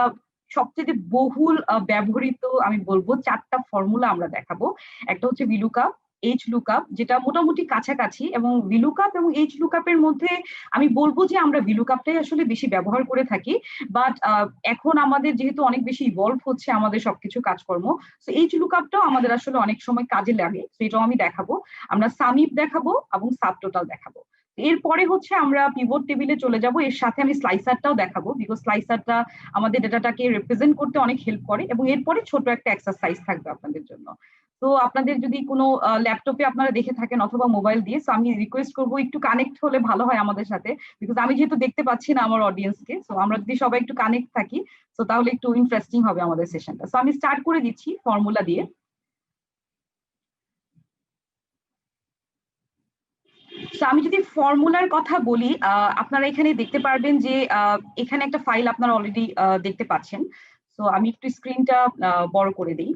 সবচেয়ে বহুল ব্যবহৃত আমি বলবো 4টা ফর্মুলা আমরা দেখাবো। একটা হচ্ছে ভিলুকআপ, এইচ লুকআপ, যেটা মোটামুটি কাছাকাছি, এবং ভিলুকআপ এবং এইচ লুকআপের মধ্যে আমি বলবো যে আমরা ভিলুকআপটাই আসলে বেশি ব্যবহার করে থাকি। বাট এখন আমাদের যেহেতু অনেক বেশি ইভলভ হচ্ছে আমাদের সবকিছু কাজকর্ম, তো এইচ লুকআপটাও আমাদের আসলে অনেক সময় কাজে লাগে। তো এটাও আমি দেখাবো। আমরা সামিপ দেখাবো এবং সাবটোটাল দেখাবো। এরপরে হচ্ছে আমরা পিভট টেবিলে চলে যাব। এর সাথে আমি স্লাইসারটাও দেখাবো, বিকজ স্লাইসারটা আমাদের ডেটাটাকে রিপ্রেজেন্ট করতে অনেক হেল্প করে। এবং এরপরে ছোট একটা এক্সারসাইজ থাকবে আপনাদের জন্য। তো আপনাদের যদি কোনো ল্যাপটপে আপনারা দেখে থাকেন অথবা মোবাইল দিয়ে, তো আমি রিকোয়েস্ট করবো একটু কানেক্ট হলে ভালো হয় আমাদের সাথে, বিকজ আমি যেহেতু দেখতে পাচ্ছি না আমার অডিয়েন্সকে। তো আমরা যদি সবাই একটু কানেক্ট থাকি, তো তাহলে একটু ইন্টারেস্টিং হবে আমাদের সেশনটা। তো আমি স্টার্ট করে দিচ্ছি ফর্মুলা দিয়ে। আমি যদি ফর্মুলার কথা বলি, আপনারা এখানে দেখতে পারবেন যে এখানে একটা ফাইল আপনারা অলরেডি দেখতে পাচ্ছেন। তো আমি একটু স্ক্রিনটা বড় করে দিই।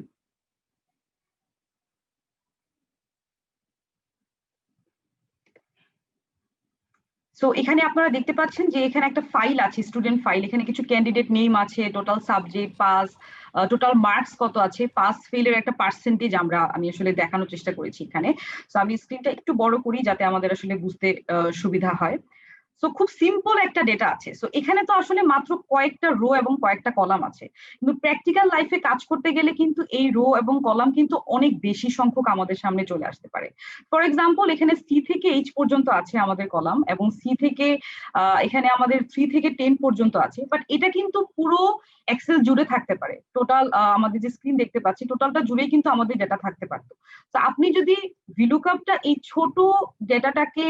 সো এখানে আপনারা দেখতে পাচ্ছেন যে এখানে একটা ফাইল আছে, স্টুডেন্ট ফাইল। এখানে কিছু ক্যান্ডিডেট নেম আছে, total subject, pass, total marks কত আছে, পাস ফেলের একটা পার্সেন্টেজ আমি আসলে দেখানোর চেষ্টা করেছি এখানে। সো আমি স্ক্রিনটা একটু বড় করি যাতে আমাদের আসলে বুঝতে সুবিধা হয়। সো খুব সিম্পল একটা ডেটা আছে। সো এখানে তো আসলে মাত্র কয়েকটা রো এবং কয়েকটা কলাম আছে, কিন্তু প্র্যাকটিক্যাল লাইফে কাজ করতে গেলে কিন্তু এই রো এবং কলাম কিন্তু অনেক বেশি সংখ্যক আমাদের সামনে চলে আসতে পারে। ফর এক্সাম্পল এখানে সি থেকে এইচ পর্যন্ত আছে আমাদের কলাম, এবং সি থেকে এখানে আমাদের 3 থেকে 10 পর্যন্ত আছে। বাট এটা কিন্তু পুরো এক্সেল জুড়ে থাকতে পারে। টোটাল আমাদের যে স্ক্রিন দেখতে পাচ্ছি টোটালটা জুড়েই কিন্তু আমাদের ডেটা থাকতে পারতো। তো আপনি যদি ভিলুকআপটা এই ছোট ডেটাটাকে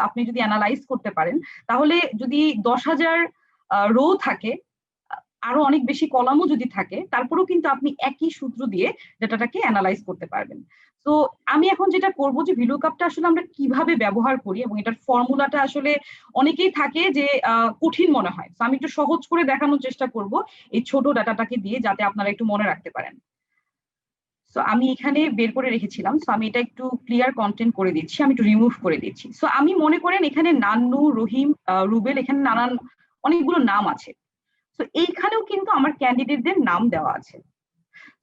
আপনি যদি অ্যানালাইজ করতে পারেন, তাহলে যদি 10,000 রো থাকে, আরো অনেক বেশি কলামও যদি থাকে, তারপরেও কিন্তু আপনি একই সূত্র দিয়ে ডেটাটাকে অ্যানালাইজ করতে পারবেন। তো আমি এখন যেটা করবো যে ভিলুকআপটা আসলে আমরা কিভাবে ব্যবহার করি, এবং এটার ফর্মুলাটা আসলে অনেকেই থাকে যে কঠিন মনে হয়। তো আমি একটু সহজ করে দেখানোর চেষ্টা করব এই ছোট ডাটাটাকে দিয়ে, যাতে আপনারা একটু মনে রাখতে পারেন। সো আমি এখানে বের করে রেখেছিলাম, সো আমি এটা একটু ক্লিয়ার কন্টেন্ট করে দিচ্ছি, আমি একটু রিমুভ করে দিচ্ছি। সো আমি মনে করেন এখানে নান্নু, রহিম, রুবেল, এখানে নানান অনেকগুলো নাম আছে। তো এইখানেও কিন্তু আমার ক্যান্ডিডেটদের নাম দেওয়া আছে।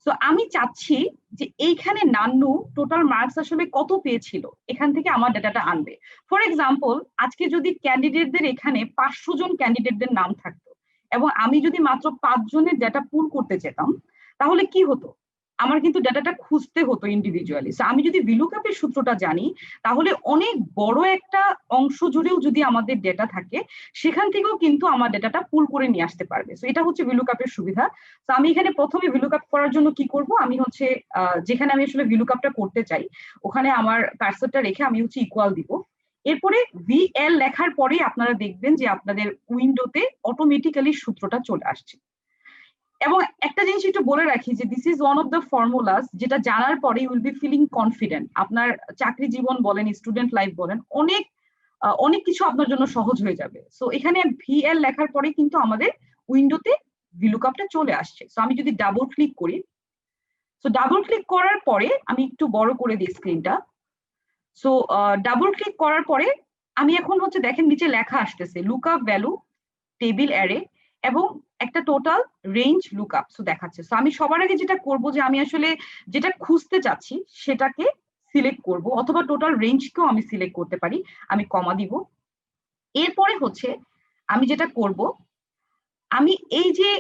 তো আমি চাচ্ছি যে এইখানে নান্নু টোটাল মার্কস আসলে কত পেয়েছিল, এখান থেকে আমার ডেটাটা আনবে। ফর এক্সাম্পল আজকে যদি ক্যান্ডিডেটদের এখানে 500 জন ক্যান্ডিডেটদের নাম থাকতো, এবং আমি যদি মাত্র 5 জনের ডেটা পুল করতে যেতাম, তাহলে কি হতো? আমার কিন্তু ডেটাটা খুঁজতে হতো ইন্ডিভিজুয়ালি। আমি যদি ভিলুকআপের সূত্রটা জানি, তাহলে অনেক বড় একটা অংশ জুড়েও যদি আমাদের ডেটা থাকে, সেখান থেকেও কিন্তু আমার ডেটাটা পুল করে নিয়ে আসতে পারবে। সো এটা হচ্ছে ভিলুকআপের সুবিধা। তো আমি এখানে প্রথমে ভিলুকআপ করার জন্য কি করব, আমি হচ্ছে যেখানে আমি আসলে ভিলুকআপটা করতে চাই ওখানে আমার কার্সরটা রেখে আমি হচ্ছে ইকুয়াল দিব। এরপরে ভিএল লেখার পরে আপনারা দেখবেন যে আপনাদের উইন্ডোতে অটোমেটিক্যালি সূত্রটা চলে আসছে। এবং একটা জিনিস একটু বলে রাখি যে this is one of the formulas, যেটা জানার পরে you will be feeling confident. আপনার চাকরি জীবন বলেন, স্টুডেন্ট লাইফ বলেন, অনেক কিছু আপনার জন্য সহজ হয়ে যাবে। সো এখানে ভিএল লেখার পরে কিন্তু আমাদের উইন্ডোতে ভিলুকআপটা চলে আসছে। সো আমি যদি ডাবল ক্লিক করি, সো ডাবল ক্লিক করার পরে আমি একটু বড় করে দিই স্ক্রিনটা। সো ডাবল ক্লিক করার পরে আমি এখন হচ্ছে দেখেন নিচে লেখা আসতেছে লুকআপ ভ্যালু টেবিল অ্যারে এবং একটা টোটাল রেঞ্জ লুকআপ সো দেখাচ্ছে। সো আমি সবার আগে যেটা করব যে আমি আসলে যেটা খুঁজতে চাচ্ছি সেটাকে সিলেক্ট করব, অথবা টোটাল রেঞ্জকেও আমি সিলেক্ট করতে পারি। আমি কমা দিব। এরপরে হচ্ছে আমি যেটা করব, আমি এই যে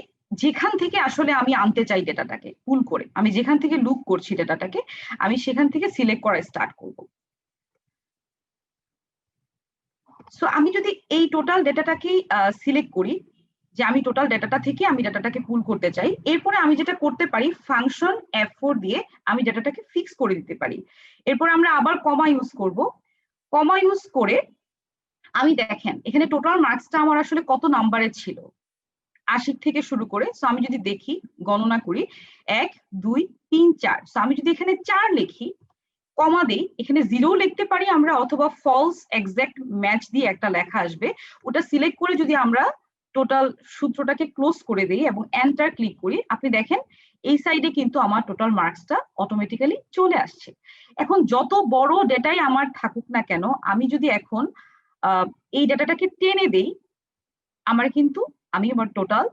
যেখান থেকে আসলে আমি আনতে চাই ডেটাটাকে পুল করে, আমি যেখান থেকে লুক করছি ডেটাটাকে, আমি সেখান থেকে সিলেক্ট করা স্টার্ট করব। সো আমি যদি এই টোটাল ডেটাটাকে সিলেক্ট করি যে আমি টোটাল ডেটাটা থেকে আমি ডেটাটাকে পুল করতে চাই, এরপরে আমি যেটা করতে পারি ফাংশন F4 দিয়ে আমি ডেটাটাকে ফিক্স করে দিতে পারি। এরপর আমরা আবার কমা ইউজ করব। কমা ইউজ করে আমি দেখেন এখানে টোটাল মার্কসটা আমার আসলে কত নাম্বারের ছিল, 80 থেকে শুরু করে। সো আমি যদি দেখি গণনা করি 1 2 3 4। সো আমি যদি এখানে 4 লিখি, কমা দেই, এখানে 0 লিখতে পারি আমরা, অথবা ফলস এক্সাক্ট ম্যাচ দিয়ে একটা লেখা আসবে, ওটা সিলেক্ট করে যদি আমরা টোটাল সূত্রটাকে ক্লোজ করে দেই এবং এন্টার ক্লিক করি, আপনি দেখেন এই সাইডে কিন্তু আমার টোটাল মার্কসটা অটোমেটিক্যালি চলে আসছে। এখন যত বড় ডেটাই আমার থাকুক না কেন, আমি যদি এখন এই ডেটাটাকে টেনে দেই, আমি আমার টোটাল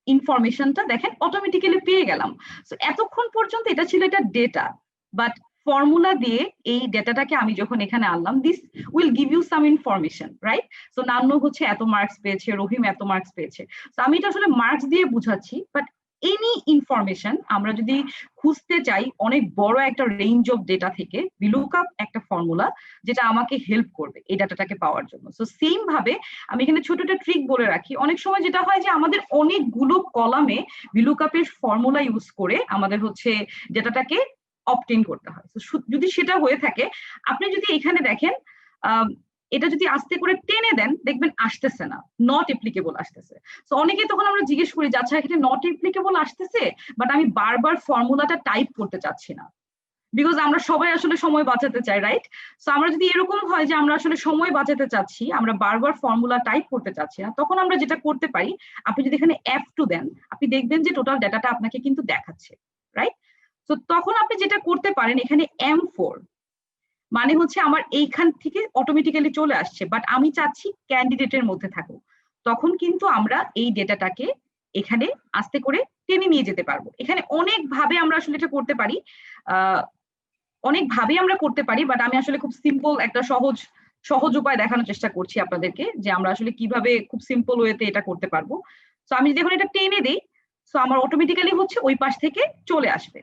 ইনফরমেশনটা দেখেন অটোমেটিক্যালি পেয়ে গেলাম। সো এতক্ষণ পর্যন্ত এটা ছিল এটা ডেটা, বাট ফর্মুলা দিয়ে এই ডেটাটাকে আমি যখন এখানে আনলাম, this will give you some information, right? So Nannu হচ্ছে এত মার্কস পেয়েছে, রহিম এত মার্কস পেয়েছে। তো আমি এটা আসলে মার্কস দিয়ে বুঝাচ্ছি, বাট এনি ইনফরমেশন আমরা যদি খুঁজতে চাই অনেক বড় একটা রেঞ্জ অফ ডেটা থেকে, ভিলুকআপ একটা ফর্মুলা যেটা আমাকে হেল্প করবে এই ডাটাটাকে পাওয়ার জন্য। সো সেম ভাবে আমি এখানে ছোট একটা ট্রিক বলে রাখি। অনেক সময় যেটা হয় যে আমাদের অনেকগুলো কলামে ভিলুকআপের ফর্মুলা ইউজ করে আমাদের হচ্ছে ডেটাটাকে অবটেইন করতে হয়। যদি সেটা হয়ে থাকে, আপনি যদি এখানে দেখেন এটা যদি আস্তে করে টেনে দেন, দেখবেন আসতেছে না, নট অ্যাপ্লিকেবল আসতেছে। তো অনেকে তখন আমরা জিজ্ঞেস করি যে আচ্ছা এখানে নট অ্যাপ্লিকেবল আসতেছে, বাট আমি বারবার ফর্মুলাটা টাইপ করতে চাচ্ছি না, বিকজ আমরা সবাই আসলে সময় বাঁচাতে চাই, রাইট? সো আমরা যদি এরকম হয় যে আমরা আসলে সময় বাঁচাতে চাচ্ছি, আমরা বারবার ফর্মুলা টাইপ করতে চাচ্ছি না, তখন আমরা যেটা করতে পারি, আপনি যদি এখানে F2 দেন, আপনি দেখবেন যে টোটাল ডাটাটা আপনাকে কিন্তু দেখাচ্ছে, রাইট? তো তখন আপনি যেটা করতে পারেন এখানে M4 মানে হচ্ছে আমার এইখান থেকে অটোমেটিক্যালি চলে আসছে, বাট আমি চাচ্ছি ক্যান্ডিডেটের মধ্যে থাকুক। তখন কিন্তু আমরা এই ডেটাটাকে এখানে আস্তে করে টেনে নিয়ে যেতে পারবো। এখানে অনেকভাবে আমরা আসলে এটা করতে পারি, অনেকভাবে আমরা করতে পারি, বাট আমি আসলে খুব সিম্পল একটা সহজ উপায় দেখানোর চেষ্টা করছি আপনাদেরকে, যে আমরা আসলে কিভাবে খুব সিম্পল ওয়েতে এটা করতে পারবো। তো আমি যদি এখন এটা টেনে দিই, তো আমার অটোমেটিক্যালি হচ্ছে ওই পাশ থেকে চলে আসবে।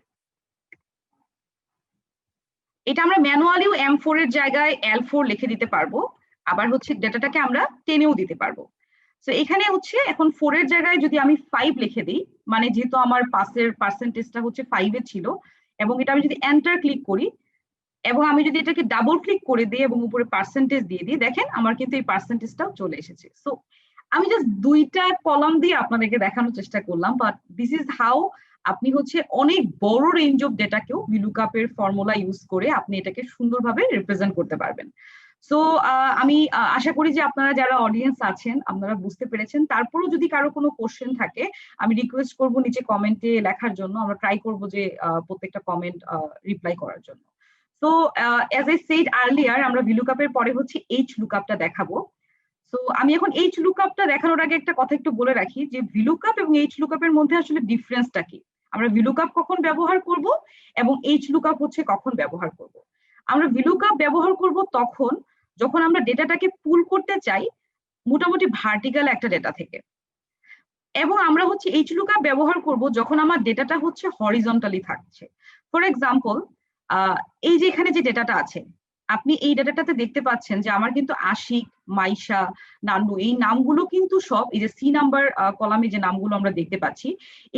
এটা আমরা ম্যানুয়ালিও M4 এর জায়গায় L4 লিখে দিতে পারবো, আবার হচ্ছে ডেটাটাকে আমরা টেনেও দিতে পারবো। তো এখানে হচ্ছে এখন 4 এর জায়গায় যদি আমি 5 লিখে দিই, মানে যেহেতু আমার পাসের পার্সেন্টেজটা হচ্ছে 5 এ ছিল, এবং এটা আমি যদি এন্টার ক্লিক করি এবং আমি যদি এটাকে ডাবল ক্লিক করে দিই এবং উপরে পার্সেন্টেজ দিয়ে দিই, দেখেন আমার কিন্তু এই পার্সেন্টেজটাও চলে এসেছে। সো আমি জাস্ট দুইটা কলাম দিয়ে আপনাদেরকে দেখানোর চেষ্টা করলাম, বাট দিস ইজ হাউ আপনি হচ্ছে অনেক বড় রেঞ্জ অফ ডেটাকেও VLOOKUP এর ফর্মুলা ইউজ করে আপনি এটাকে সুন্দরভাবে রিপ্রেজেন্ট করতে পারবেন। সো আমি আশা করি যে আপনারা যারা অডিয়েন্স আছেন আপনারা বুঝতে পেরেছেন। তারপরেও যদি কারো কোনো কোশ্চেন থাকে আমি রিকোয়েস্ট করব নিচে কমেন্টে লেখার জন্য, আমরা ট্রাই করব যে প্রত্যেকটা কমেন্ট রিপ্লাই করার জন্য। So as I said earlier, আমরা VLOOKUP এর পরে হচ্ছে HLOOKUP টা দেখাবো। সো আমি এখন HLOOKUP টা দেখানোর আগে একটা কথা একটু বলে রাখি যে VLOOKUP এবং HLOOKUP এর মধ্যে আসলে ডিফারেন্সটা কি। আমরা VLOOKUP কখন ব্যবহার করব এবং HLOOKUP হচ্ছে কখন ব্যবহার করব। আমরা VLOOKUP ব্যবহার করব তখন যখন আমরা ডেটাটাকে পুল করতে চাই মোটামুটি ভার্টিক্যাল একটা ডেটা থেকে, এবং আমরা হচ্ছে HLOOKUP ব্যবহার করব যখন আমার ডেটাটা হচ্ছে হরিজন্টালি থাকছে। ফর এক্সাম্পল, এই যে এখানে যে ডেটাটা আছে, আপনি এই ডেটাটাতে দেখতে পাচ্ছেন যে আমার কিন্তু আশিক, মাইশা, নান্নু এই নামগুলো কিন্তু সব, এই যে সি নাম্বার কলামে যে নামগুলো আমরা দেখতে পাচ্ছি,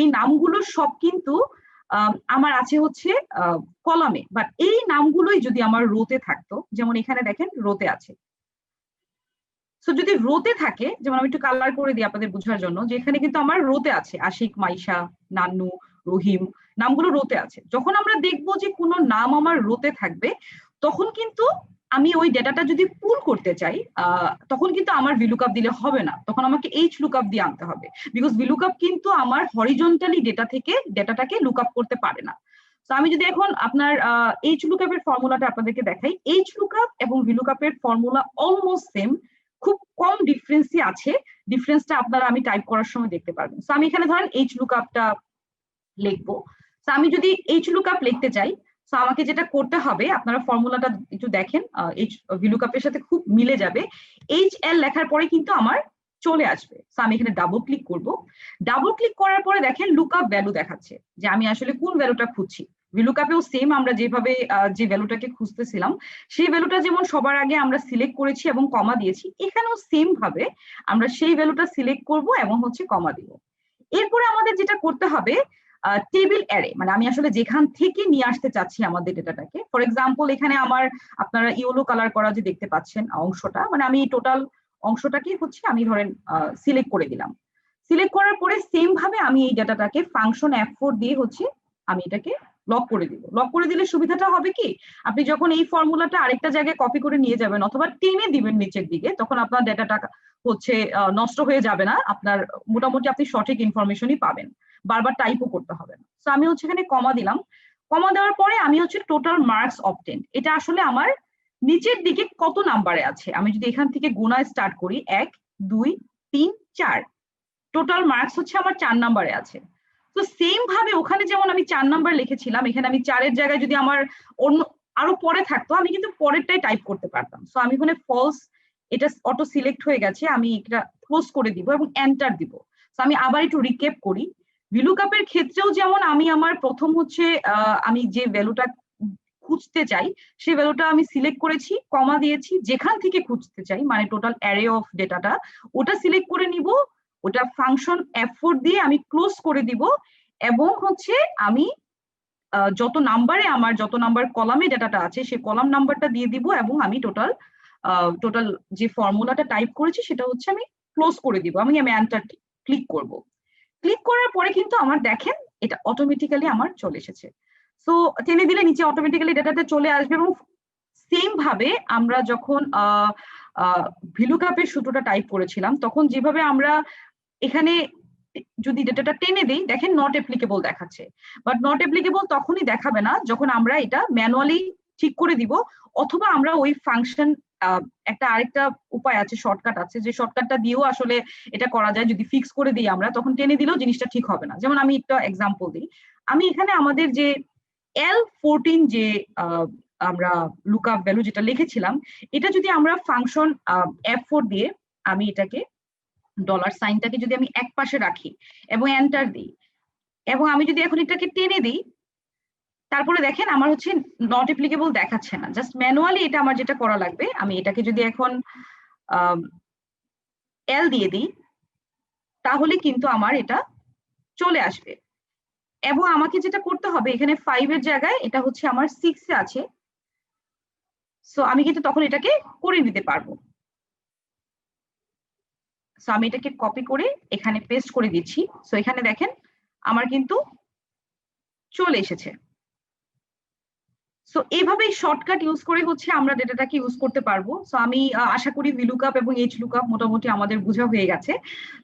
এই নামগুলো সব কিন্তু আমার আছে হচ্ছে কলামে, বাট এই নামগুলোই যদি আমার রোতে থাকতো, যেমন এখানে দেখেন রোতে আছে। সো যদি রোতে থাকে, যেমন আমি একটু কালার করে দিই আপনাদের বোঝার জন্য, যে এখানে কিন্তু আমার রোতে আছে আশিক, মাইশা, নান্নু, রহিম, নামগুলো রোতে আছে। যখন আমরা দেখবো যে কোনো নাম আমার রোতে থাকবে, তখন কিন্তু আমি ওই ডেটাটা যদি পুল করতে চাই তখন কিন্তু আমার VLOOKUP দিলে হবে না, তখন আমাকে HLOOKUP দিয়ে আনতে হবে, বিকজ VLOOKUP কিন্তু আমার হরিজন্টালি ডেটা থেকে ডেটাটাকে লুকআপ করতে পারে না। তো আমি যদি এখন আপনার HLOOKUP এর ফর্মুলাটা আপনাদেরকে দেখাই, HLOOKUP এবং VLOOKUP এর ফর্মুলা অলমোস্ট সেম, খুব কম ডিফারেন্সই আছে। ডিফারেন্সটা আপনারা আমি টাইপ করার সময় দেখতে পারবেন। সো আমি এখানে ধরেন HLOOKUP টা লিখবো। সো আমি যদি HLOOKUP লিখতে চাই, সো আমাকে যেটা করতে হবে, আপনারা ফর্মুলাটা একটু দেখেন, VLOOKUP এর সাথে খুব মিলে যাবে। HL লেখার পরে কিন্তু আমার চলে আসবে। সো আমি এখানে ডাবল ক্লিক করব। ডাবল ক্লিক করার পরে দেখেন লুকআপ ভ্যালু দেখাচ্ছে যে আমি আসলে কোন ভ্যালুটা খুঁজছি। VLOOKUP এও সেম, আমরা যেভাবে যে ভ্যালুটাকে খুঁজতেছিলাম সেই ভ্যালুটা যেমন সবার আগে আমরা সিলেক্ট করেছি এবং কমা দিয়েছি, এখানেও সেম ভাবে আমরা সেই ভ্যালুটা সিলেক্ট করব এবং হচ্ছে কমা দিব। এরপরে আমাদের যেটা করতে হবে টেবিল অ্যারে, মানে আমি আসলে যেখান থেকে নিয়ে আসতে চাচ্ছি আমাদের ডেটাটাকে। ফর এক্সাম্পল এখানে আমার আপনারা ইয়েলো কালার করা যে দেখতে পাচ্ছেন অংশটা, মানে আমি টোটাল অংশটাকে হচ্ছে আমি ধরেন সিলেক্ট করে দিলাম। সিলেক্ট করার পরে সেম ভাবে আমি এই ডেটাটাকে ফাংশন F4 দিয়ে হচ্ছে আমি এটাকে লক করে দিব। লক করে দিলে সুবিধাটা হবে কি, আপনি যখন এই ফর্মুলাটা আরেকটা জায়গায় কপি করে নিয়ে যাবেন অথবা টেনে দিবেন নিচের দিকে, তখন আপনার ডেটাটা হচ্ছে নষ্ট হয়ে যাবে না, আপনার মোটামুটি আপনি সঠিক ইনফরমেশনই পাবেন, বারবার টাইপও করতে হবে না। তো আমি হচ্ছে এখানে কমা দিলাম। কমা দেওয়ার পরে আমি হচ্ছে টোটাল মার্কস অবটেন্ড, এটা আসলে আমার নিচের দিকে কত নাম্বারে আছে, আমি যদি এখান থেকে গোনা স্টার্ট করি 1 2 3 4, টোটাল মার্কস হচ্ছে আমার 4 নাম্বারে আছে। তো সেম ভাবে ওখানে যেমন আমি 4 নাম্বার লিখেছিলাম, এখানে আমি 4 এর জায়গায় যদি আমার অন্য আরো পরে থাকতো আমি কিন্তু পরেরটাই টাইপ করতে পারতাম। সো আমি ওখানে ফলস, এটা অটো সিলেক্ট হয়ে গেছে, আমি এটা ক্লোজ করে দিব এবং এন্টার দিব। সো আমি আবার একটু রিক্যাপ করি, VLOOKUP এর ক্ষেত্রেও যেমন আমি আমার প্রথম হচ্ছে আমি যে ভ্যালুটা খুঁজতে চাই সেই ভ্যালুটা আমি সিলেক্ট করেছি, কমা দিয়েছি, যেখান থেকে খুঁজতে চাই মানে টোটাল অ্যারে অফ ডেটাটা ওটা সিলেক্ট করে নিব, ওটা ফাংশন F4 দিয়ে আমি ক্লোজ করে দিব এবং হচ্ছে আমি যত নাম্বারে আমার যত নাম্বার কলামে ডেটাটা আছে সেই কলাম নাম্বারটা দিয়ে দিব এবং আমি টোটাল যে ফর্মুলাটা টাইপ করেছি সেটা হচ্ছে আমি ক্লোজ করে দিব, আমি এন্টার ক্লিক করব। ক্লিক করার পরে কিন্তু আমার দেখেন এটা অটোমেটিক্যালি আমার চলে এসেছে। সো টেনে দিলে নিচে অটোমেটিক্যালি ডেটাটা চলে আসবে। এবং সেম ভাবে আমরা যখন VLOOKUP এর সূত্রটা টাইপ করেছিলাম তখন যেভাবে আমরা এখানে যদি ডেটাটা টেনে দেই দেখেন নট অ্যাপ্লিকেবল দেখাচ্ছে, বাট নট অ্যাপ্লিকেবল তখনই দেখাবে না যখন আমরা এটা ম্যানুয়ালি ঠিক করে দিব, অথবা আমরা ওই ফাংশন একটা আরেকটা উপায় আছে, শর্টকাট আছে, যে শর্টকাটটা দিয়েও আসলে এটা করা যায়। যদি ফিক্স করে দিই আমরা, তখন টেনে দিলেও জিনিসটা ঠিক হবে না। যেমন আমি একটা এক্সাম্পল দিই, আমি এখানে আমাদের যে L14 যে আমরা লুকআপ ভ্যালু যেটা লিখেছিলাম, এটা যদি আমরা ফাংশন F4 দিয়ে আমি এটাকে ডলার সাইনটাকে যদি আমি এক পাশে রাখি এবং এন্টার দিই, এবং আমি যদি এখন এটাকে টেনে দিই, তারপরে দেখেন আমার হচ্ছে নট অ্যাপ্লিকেবল দেখাচ্ছে না। জাস্ট ম্যানুয়ালি এটা আমার যেটা করা লাগবে, আমি এটাকে যদি এখন এল দিয়ে দিই, তাহলে কিন্তু আমার এটা চলে আসবে। এবং আমাকে যেটা করতে হবে, এখানে 5 এর জায়গায় এটা হচ্ছে আমার 6 এ আছে, সো আমি কিন্তু তখন এটাকে করে নিতে পারবো। সো আমি এটাকে কপি করে এখানে পেস্ট করে দিচ্ছি। সো এখানে দেখেন আমার কিন্তু চলে এসেছে। সো এইভাবেই শর্টকাট ইউজ করে হচ্ছে আমরা ডেটাটাকে ইউজ করতে পারবো। সো আমি আশা করি VLOOKUP এবং HLOOKUP মোটামুটি আমাদের বোঝা হয়ে গেছে।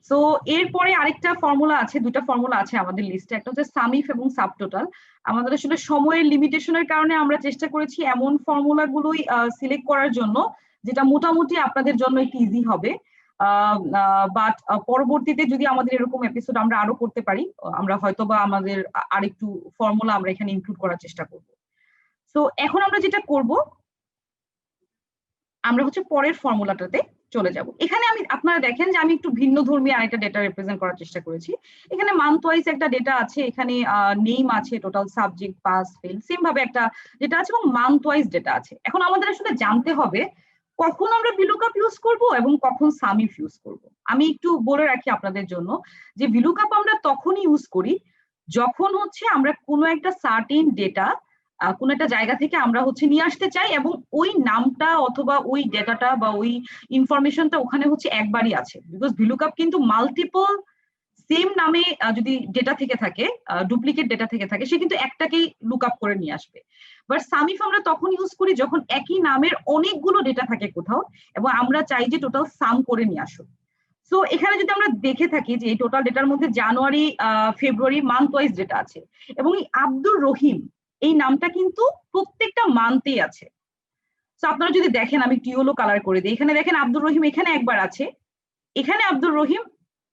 সো এরপরে আরেকটা ফর্মুলা আছে, দুটা ফর্মুলা আছে আমাদের লিস্টে, একটা হচ্ছে সামিফ এবং সাবটোটাল। আমাদের আসলে সময়ের লিমিটেশনের কারণে আমরা চেষ্টা করেছি এমন ফর্মুলা গুলোই সিলেক্ট করার জন্য যেটা মোটামুটি আপনাদের জন্য একটু ইজি হবে। বাট পরবর্তীতে যদি আমাদের এরকম এপিসোড আমরা আরো করতে পারি, আমরা হয়তোবা আমাদের আরেকটু ফর্মুলা আমরা এখানে ইনক্লুড করার চেষ্টা করব। তো এখন আমরা যেটা করব, আমরা হচ্ছে পরের ফর্মুলাটাতে চলে যাব। এখানে আমি আপনারা দেখেন যে আমি একটু ভিন্ন ধর্মী আরেকটা ডেটা রিপ্রেজেন্ট করার চেষ্টা করেছি। এখানে মান্থ ওয়াইজ একটা ডেটা আছে, এখানে নেম আছে, total subject, pass, fail, same ভাবে একটা ডেটা আছে এবং মান্থ ওয়াইজ ডেটা আছে। এখন আমাদের আসলে জানতে হবে কখন আমরা VLOOKUP ইউজ করব এবং কখন সামিফ ইউজ করব। আমি একটু বলে রাখি আপনাদের জন্য যে VLOOKUP আমরা তখনই ইউজ করি যখন হচ্ছে আমরা কোনো একটা সার্টেন ডেটা কোন একটা জায়গা থেকে আমরা হচ্ছে নিয়ে আসতে চাই এবং ওই নামটা অথবা ওই ডেটাটা বা ওই ইনফরমেশনটা ওখানে হচ্ছে একবারই আছে। বিকজ VLOOKUP কিন্তু মাল্টিপল সেম নামে যদি ডেটা থেকে থাকে, ডুপ্লিকেট ডেটা থেকে থাকে, সে কিন্তু একটাকেই লুকআপ করে নিয়ে আসবে। বাট সামিফ আমরা তখন ইউজ করি যখন একই নামের অনেকগুলো ডেটা থাকে কোথাও এবং আমরা চাই যে টোটাল সাম করে নিয়ে আসুক। সো এখানে যদি আমরা দেখে থাকি যে এই টোটাল ডেটার মধ্যে জানুয়ারি, ফেব্রুয়ারি মান্থ ওয়াইজ ডেটা আছে এবং এই আব্দুর রহিম এই নামটা কিন্তু প্রত্যেকটা মান্থেই আছে। তো আপনারা যদি দেখেন, আমি একটু ইয়েলো কালার করে দিই, এখানে দেখেন আব্দুর রহিম এখানে একবার আছে, এখানে আব্দুর রহিম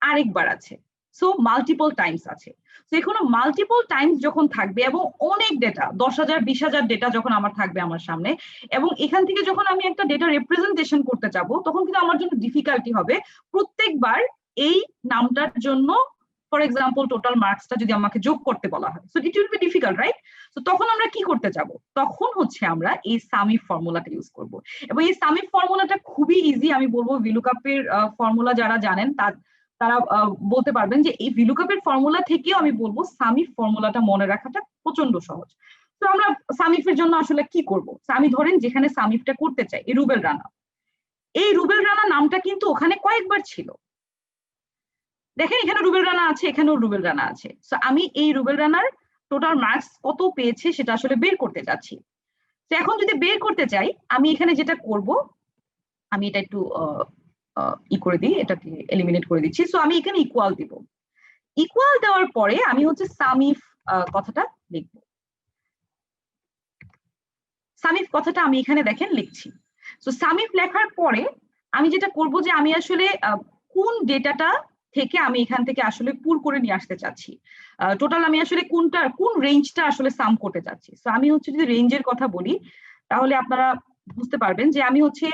আরেকবার আছে। সো মাল্টিপল টাইমস আছে। তো এখানে মাল্টিপল টাইমস যখন থাকবে এবং অনেক ডেটা, 10,000 20,000 ডেটা যখন আমার থাকবে আমার সামনে, এবং এখান থেকে যখন আমি একটা ডেটা রিপ্রেজেন্টেশন করতে যাব, তখন কিন্তু আমার জন্য ডিফিকাল্টি হবে প্রত্যেকবার এই নামটার জন্য ফর এক্সাম্পল টোটাল মার্কসটা যদি আমাকে যোগ করতে বলা হয়। So it will be difficult, right? তো তখন আমরা কি করতে যাব? তখন হচ্ছে আমরা এই সামিফ ফর্মুলাটা ইউজ করব। এবং এই সামিফ ফর্মুলাটা খুবই ইজি। আমি বলবো VLOOKUP এর ফর্মুলা যারা জানেন তারা বলতে পারবেন যে এই VLOOKUP এর ফর্মুলা থেকেও আমি বলবো সামিফ ফর্মুলাটা মনে রাখাটা প্রচন্ড সহজ। তো আমরা সামিফের জন্য আসলে কি করব? আমি ধরেন যেখানে সামিফটা করতে চাই, এই রুবেল রানা, এই রুবেল রানা নামটা কিন্তু ওখানে কয়েকবার ছিল। দেখেন এখানে রুবেল রানা আছে, এখানেও রুবেল রানা আছে। তো আমি এই রুবেল রানার টোটাল মার্কস কত পেয়েছে সেটা আসলে বের করতে যাচ্ছি। তো এখন যদি বের করতে চাই, আমি এখানে যেটা করব, আমি এটা একটু করে দিই, এটাকে এলিমিনেট করে দিচ্ছি। সো আমি এখানে ইকুয়াল দিব। ইকুয়াল দেওয়ার পরে আমি হচ্ছে সামিফ কথাটা লিখব। সামিফ কথাটা আমি এখানে দেখেন লিখছি। সো সামিফ লেখার পরে আমি যেটা করব যে আমি আসলে কোন ডেটাটা থেকে আমি এখান থেকে আসলে পুল করে নিয়ে আসতে চাচ্ছি, টোটাল আমি আসলে কোন রেঞ্জটা আসলে সাম করতে চাচ্ছি। সো আমি হচ্ছে যদি রেঞ্জের কথা বলি, তাহলে আপনারা বুঝতে পারবেন যে আমি হচ্ছে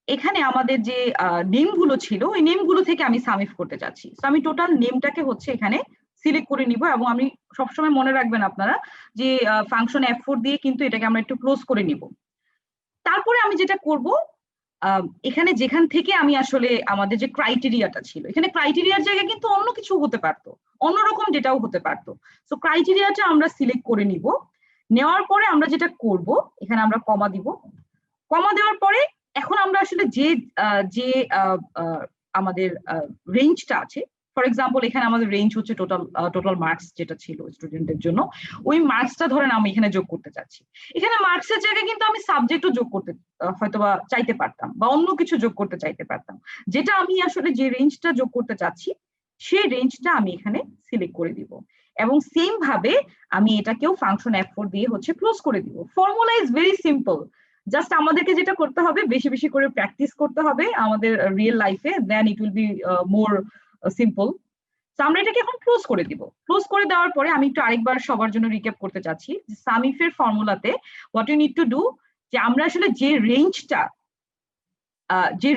এখানে আমাদের যে নেম গুলো ছিল ওই নেম গুলো থেকে আমি সামিফ করতে চাচ্ছি। তো আমি টোটাল নেমটাকে হচ্ছে এখানে সিলেক্ট করে নিব এবং আমি সবসময় মনে রাখবেন আপনারা যে ফাংশন F4 দিয়ে কিন্তু এটাকে আমরা একটু ক্লোজ করে নিব। তারপরে আমি যেটা করব, এখানে যেখান থেকে আমি আসলে আমাদের যে ক্রাইটেরিয়াটা ছিল, এখানে ক্রাইটেরিয়ার জায়গায় কিন্তু অন্য কিছু হতে পারতো, অন্যরকম ডেটাও হতে পারতো। তো ক্রাইটেরিয়াটা আমরা সিলেক্ট করে নিব। নেওয়ার পরে আমরা যেটা করব, এখানে আমরা কমা দিব। কমা দেওয়ার পরে এখন আমরা আসলে যে আমাদের রেঞ্জটা আছে, ফর এক্সাম্পল এখানে আমাদের রেঞ্জ হচ্ছে টোটাল মার্কস যেটা ছিল স্টুডেন্টের জন্য, ওই মার্কসটা ধরেন আমি এখানে যোগ করতে চাচ্ছি। এখানে মার্কসের জায়গায় কিন্তু আমি সাবজেক্টও যোগ করতে হয়তোবা চাইতে পারতাম বা অন্য কিছু যোগ করতে চাইতে পারতাম। যেটা আমি আসলে যে রেঞ্জটা যোগ করতে চাচ্ছি সেই রেঞ্জটা আমি এখানে সিলেক্ট করে দিব এবং সেম ভাবে আমি এটাকেও ফাংশন F4 দিয়ে হচ্ছে ক্লোজ করে দিব। Formula is very simple, just আমাদেরকে যেটা করতে হবে বেশি বেশি করে প্র্যাকটিস করতে হবে আমাদের রিয়েল লাইফে, then it will be more simple. তো আমরা এটাকে এখন ক্লোজ করে দিব। ক্লোজ করে দেওয়ার পরে আমি একটু আরেকবার সবার জন্য রিক্যাপ করতে চাচ্ছি যে সাম ইফ এর ফর্মুলাতে what you need to do, যে আমরা আসলে যে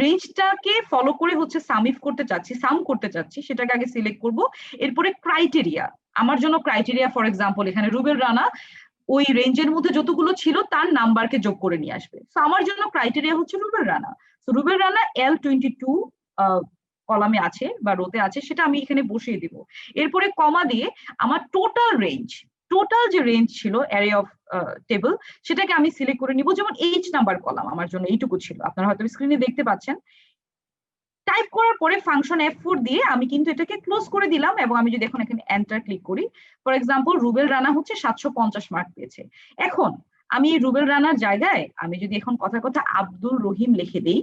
রেঞ্জটাকে ফলো করে হচ্ছে সাম ইফ করতে চাচ্ছি, সাম করতে চাচ্ছি, সেটাকে আগে সিলেক্ট করব। এরপরে ক্রাইটেরিয়া, আমার জন্য ক্রাইটেরিয়া ফর এক্সাম্পল এখানে রুবেল রানা ওই রেঞ্জের মধ্যে যতগুলো ছিল তার নাম্বারকে যোগ করে নিয়ে আসবে। তো আমার জন্য ক্রাইটেরিয়া হচ্ছে রুবেল রানা। তো রুবেল রানা L22 কলামে আছে বা রোতে আছে, সেটা আমি এখানে বসিয়ে দিব। এরপরে কমা দিয়ে আমার টোটাল যে রেঞ্জ ছিল অ্যারে অফ টেবল, সেটাকে আমি সিলেক্ট করে নিব। যেমন H নাম্বার কলাম আমার জন্য এইটুকু ছিল, আপনারা হয়তো স্ক্রিনে দেখতে পাচ্ছেন। টাইপ করার পরে ফাংশন F4 দিয়ে আমি কিন্তু এটাকে ক্লোজ করে দিলাম, এবং আমি যদি এখন এখানে এন্টার ক্লিক করি, ফর এক্সাম্পল রুবেল রানা হচ্ছে 750 মার্ক পেয়েছে। এখন আমি এই রুবেল রানার জায়গায় আমি যদি এখন কথা আব্দুল রহিম লিখে দেই,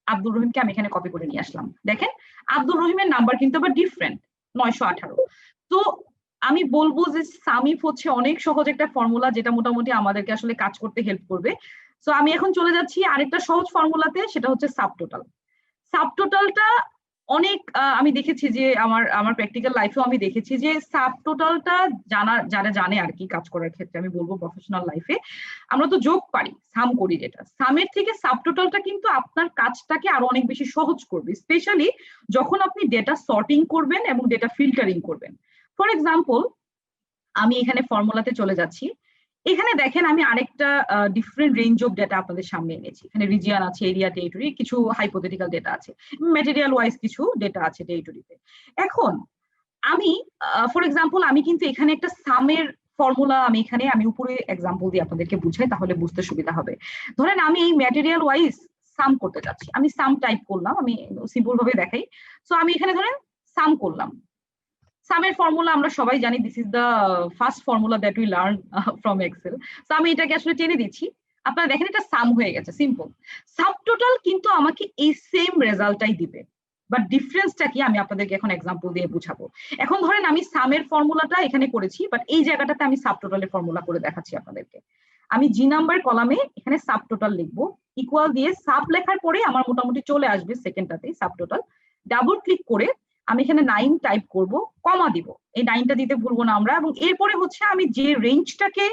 আব্দুল রহিমকে আমি এখানে কপি করে নিয়ে আসলাম। দেখেন আব্দুল রহিমের নাম্বার কিন্তু আবার ডিফারেন্ট, 918। তো আমি বলবো যে সাম ইফ হচ্ছে অনেক সহজ একটা ফর্মুলা, যেটা মোটামুটি আমাদেরকে আসলে কাজ করতে হেল্প করবে। সো আমি এখন চলে যাচ্ছি আরেকটা সহজ ফর্মুলাতে, সেটা হচ্ছে সাবটোটাল। সাবটোটালটা অনেক আমি দেখেছি যে আমার প্র্যাকটিক্যাল লাইফেও আমি দেখেছি যে সাবটোটালটা যারা জানে আর কি কাজ করার ক্ষেত্রে, আমি বলবো প্রফেশনাল লাইফে আমরা তো যোগ পারি, সাম করি, যেটা সামের থেকে সাবটোটালটা কিন্তু আপনার কাজটাকে আরো অনেক বেশি সহজ করবে, স্পেশালি যখন আপনি ডেটা সর্টিং করবেন এবং ডেটা ফিল্টারিং করবেন। ফর এক্সাম্পল আমি এখানে ফর্মুলাতে চলে যাচ্ছি, এখানে দেখেন আমি আরেকটা ডিফারেন্ট রেঞ্জ অফ ডেটা আপনাদের সামনে এনেছি। এখানে রিজিয়ন আছে, এরিয়া, টেরিটরি, কিছু হাইপোথেটিক্যাল ডেটা আছে, ম্যাটেরিয়াল ওয়াইজ কিছু ডেটা আছে টেরিটরিতে। এখন আমি ফর এক্সাম্পল আমি কিন্তু এখানে একটা সামের ফর্মুলা আমি উপরে এক্সাম্পল দিয়ে আপনাদেরকে বুঝাই, তাহলে বুঝতে সুবিধা হবে। ধরেন আমি এই ম্যাটেরিয়াল ওয়াইজ সাম করতে যাচ্ছি, আমি সাম টাইপ করলাম, আমি সিম্পল ভাবে দেখাই। সো আমি এখানে ধরেন সাম করলাম। সামের ফর্মুলা আমরা সবাই জানি, this is the first formula that we learn from Excel. So আমি এটাকে আসলে টেনে দিচ্ছি, আপনারা দেখেন এটা সাম হয়ে গেছে, সিম্পল। সাবটোটাল কিন্তু আমাকে এই সেম রেজাল্টটাই দিবে, বাট ডিফারেন্সটা কি আমি আপনাদেরকে এখন এক্সাম্পল দিয়ে বুঝাবো। এখন ধরেন আমি সামের ফর্মুলাটা এখানে করেছি, বাট এই জায়গাটাতে আমি সাবটোটালের ফর্মুলা করে দেখাচ্ছি আপনাদেরকে। আমি জি নাম্বার কলামে এখানে সাবটোটাল লিখবো, ইকুয়াল দিয়ে সাব লেখার পরে আমার মোটামুটি চলে আসবে সেকেন্ডটাতে সাবটোটাল। ডাবল ক্লিক করে আমি এখানে 9 টাইপ করব, কমা দিব, এই 9টা দিতে ভুলবো না আমরা। এবং এরপরে হচ্ছে আমি যে রেঞ্জটাকে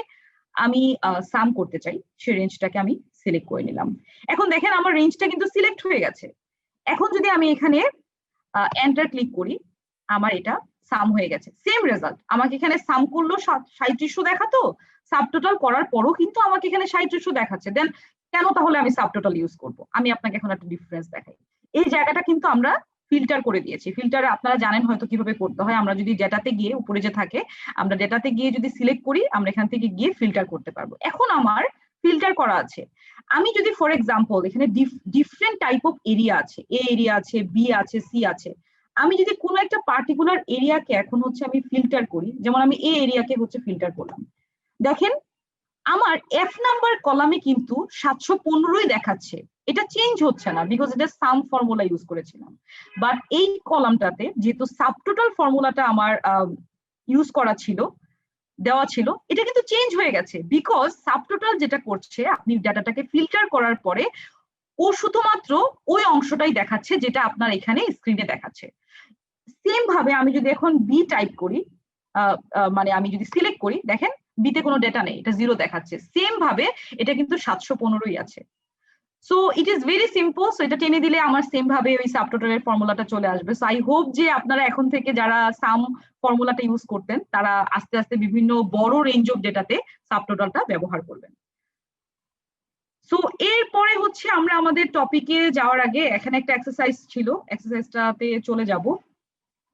আমি সাম করতে চাই সেই রেঞ্জটাকে আমি সিলেক্ট করে নিলাম। এখন দেখেন আমার রেঞ্জটা কিন্তু সিলেক্ট হয়ে গেছে। এখন যদি আমি এখানে এন্টার ক্লিক করি, আমার এটা সাম হয়ে গেছে, সেম রেজাল্ট। আমাকে এখানে সাম করলো 3700 দেখাতো, সাবটোটাল করার পরও কিন্তু আমাকে এখানে 3700 দেখাচ্ছে। দেন কেন তাহলে আমি সাবটোটাল ইউজ করব? আমি আপনাকে এখন একটা ডিফারেন্স দেখাই। এই জায়গাটা কিন্তু আমরা ফিল্টার করে দিয়েছি। ফিল্টারে আপনারা জানেন হয়তো কিভাবে করতে হয়। আমরা যদি ডেটাতে গিয়ে উপরে যে থাকে, আমরা ডেটাতে গিয়ে যদি সিলেক্ট করি, আমরা এখান থেকে গিয়ে ফিল্টার করতে পারবো। এখন আমার ফিল্টার করা আছে, আমি যদি ফর এক্সাম্পল এখানে ডিফারেন্ট টাইপ অফ এরিয়া আছে, এ এরিয়া আছে, বি আছে, সি আছে, আমি যদি কোনো একটা পার্টিকুলার এরিয়াকে এখন হচ্ছে আমি ফিল্টার করি, যেমন আমি এ এরিয়াকে হচ্ছে ফিল্টার করলাম, দেখেন আমার এফ নাম্বার কলামে কিন্তু 715ই দেখাচ্ছে, এটা চেঞ্জ হচ্ছে না, বিকজ এটা সাম ফর্মুলা ইউজ করেছিলাম। বাট এই কলামটাতে যেহেতু সাবটোটাল ফর্মুলাটা আমার ইউজ করা ছিল, দেওয়া ছিল, এটা কিন্তু চেঞ্জ হয়ে গেছে, বিকজ সাবটোটাল যেটা করছে, আপনি ডাটাটাকে ফিল্টার করার পরে ও শুধুমাত্র ওই অংশটাই দেখাচ্ছে যেটা আপনার এখানে স্ক্রিনে দেখাচ্ছে। সেম ভাবে আমি যদি এখন বি টাইপ করি, মানে আমি যদি সিলেক্ট করি, দেখেন বিতে কোনো ডেটা নেই, এটা 0 দেখাচ্ছে। সেম ভাবে এটা কিন্তু 715ই আছে। So it is very simple. So এটা টেনে দিলে আমার সেম ভাবে ওই সাবটোটালের ফর্মুলাটা চলে আসবে। সো আই হোপ যে আপনারা এখন থেকে যারা সাম ফর্মুলাটা ইউজ করতেন, তারা আস্তে আস্তে বিভিন্ন বড় রেঞ্জ অফ ডেটাতে সাবটোটালটা ব্যবহার করবেন। সো এরপরে হচ্ছে আমরা আমাদের টপিকে যাওয়ার আগে এখানে একটা এক্সারসাইজ ছিল, এক্সারসাইজটাতে চলে যাব,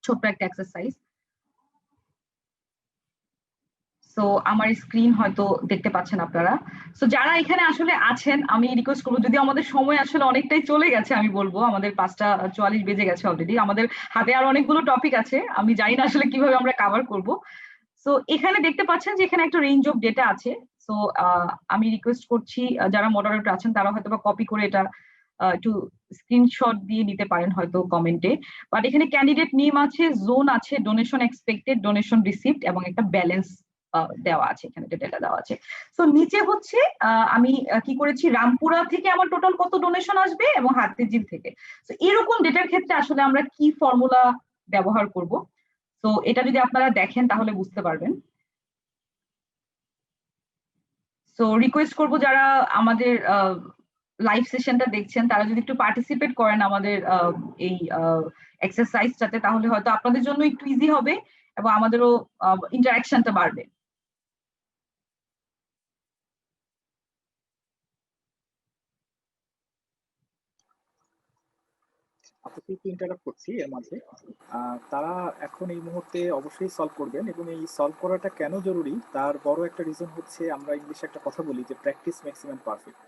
ছোট্ট একটা এক্সারসাইজ। সো আমার স্ক্রিন হয়তো দেখতে পাচ্ছেন আপনারা। সো যারা এখানে আসলে আছেন, আমি রিকোয়েস্ট করবো, যদি আমাদের সময় আসলে অনেকটাই চলে গেছে, আমি বলবো আমাদের 5:44 বেজে গেছে অলরেডি, আমাদের হাতে আর অনেকগুলো টপিক আছে, আমি জানি না আসলে কিভাবে আমরা কভার করব। সো এখানে দেখতে পাচ্ছেন যে এখানে একটা রেঞ্জ অফ ডেটা আছে। সো আমি রিকোয়েস্ট করছি যারা মডারেটর আছেন তারা হয়তো বা কপি করে এটা একটু স্ক্রিনশট দিয়ে নিতে পারেন হয়তো কমেন্টে। বাট এখানে ক্যান্ডিডেট নেম আছে, জোন আছে, ডোনেশন এক্সপেক্টেড, ডোনেশন রিসিভড এবং একটা ব্যালেন্স দেওয়া আছে, এখানে ডেটা দেওয়া আছে। সো নিচে হচ্ছে আমি কি করেছি, রামপুরা থেকে আমার টোটাল কত ডোনেশন আসবে এবং হাতিঝিল থেকে। তো এরকম ডেটার ক্ষেত্রে আসলে আমরা কি ফর্মুলা ব্যবহার করব, তো এটা যদি আপনারা দেখেন তাহলে বুঝতে পারবেন। সো রিকোয়েস্ট করব যারা আমাদের লাইভ সেশনটা দেখছেন তারা যদি একটু পার্টিসিপেট করেন আমাদের এই এক্সারসাইজটাতে, তাহলে হয়তো আপনাদের জন্য একটু ইজি হবে এবং আমাদেরও ইন্টারাকশনটা বাড়বে। আপনাকে একটু ইন্টারাপ্ট করছি এর মাঝে। তারা এখন এই মুহূর্তে অবশ্যই সলভ করবেন, এবং এই সলভ করাটা কেন জরুরি তার বড় একটা রিজন হচ্ছে, আমরা ইংলিশে একটা কথা বলি যে প্র্যাকটিস ম্যাক্সিমাম পারফেক্ট।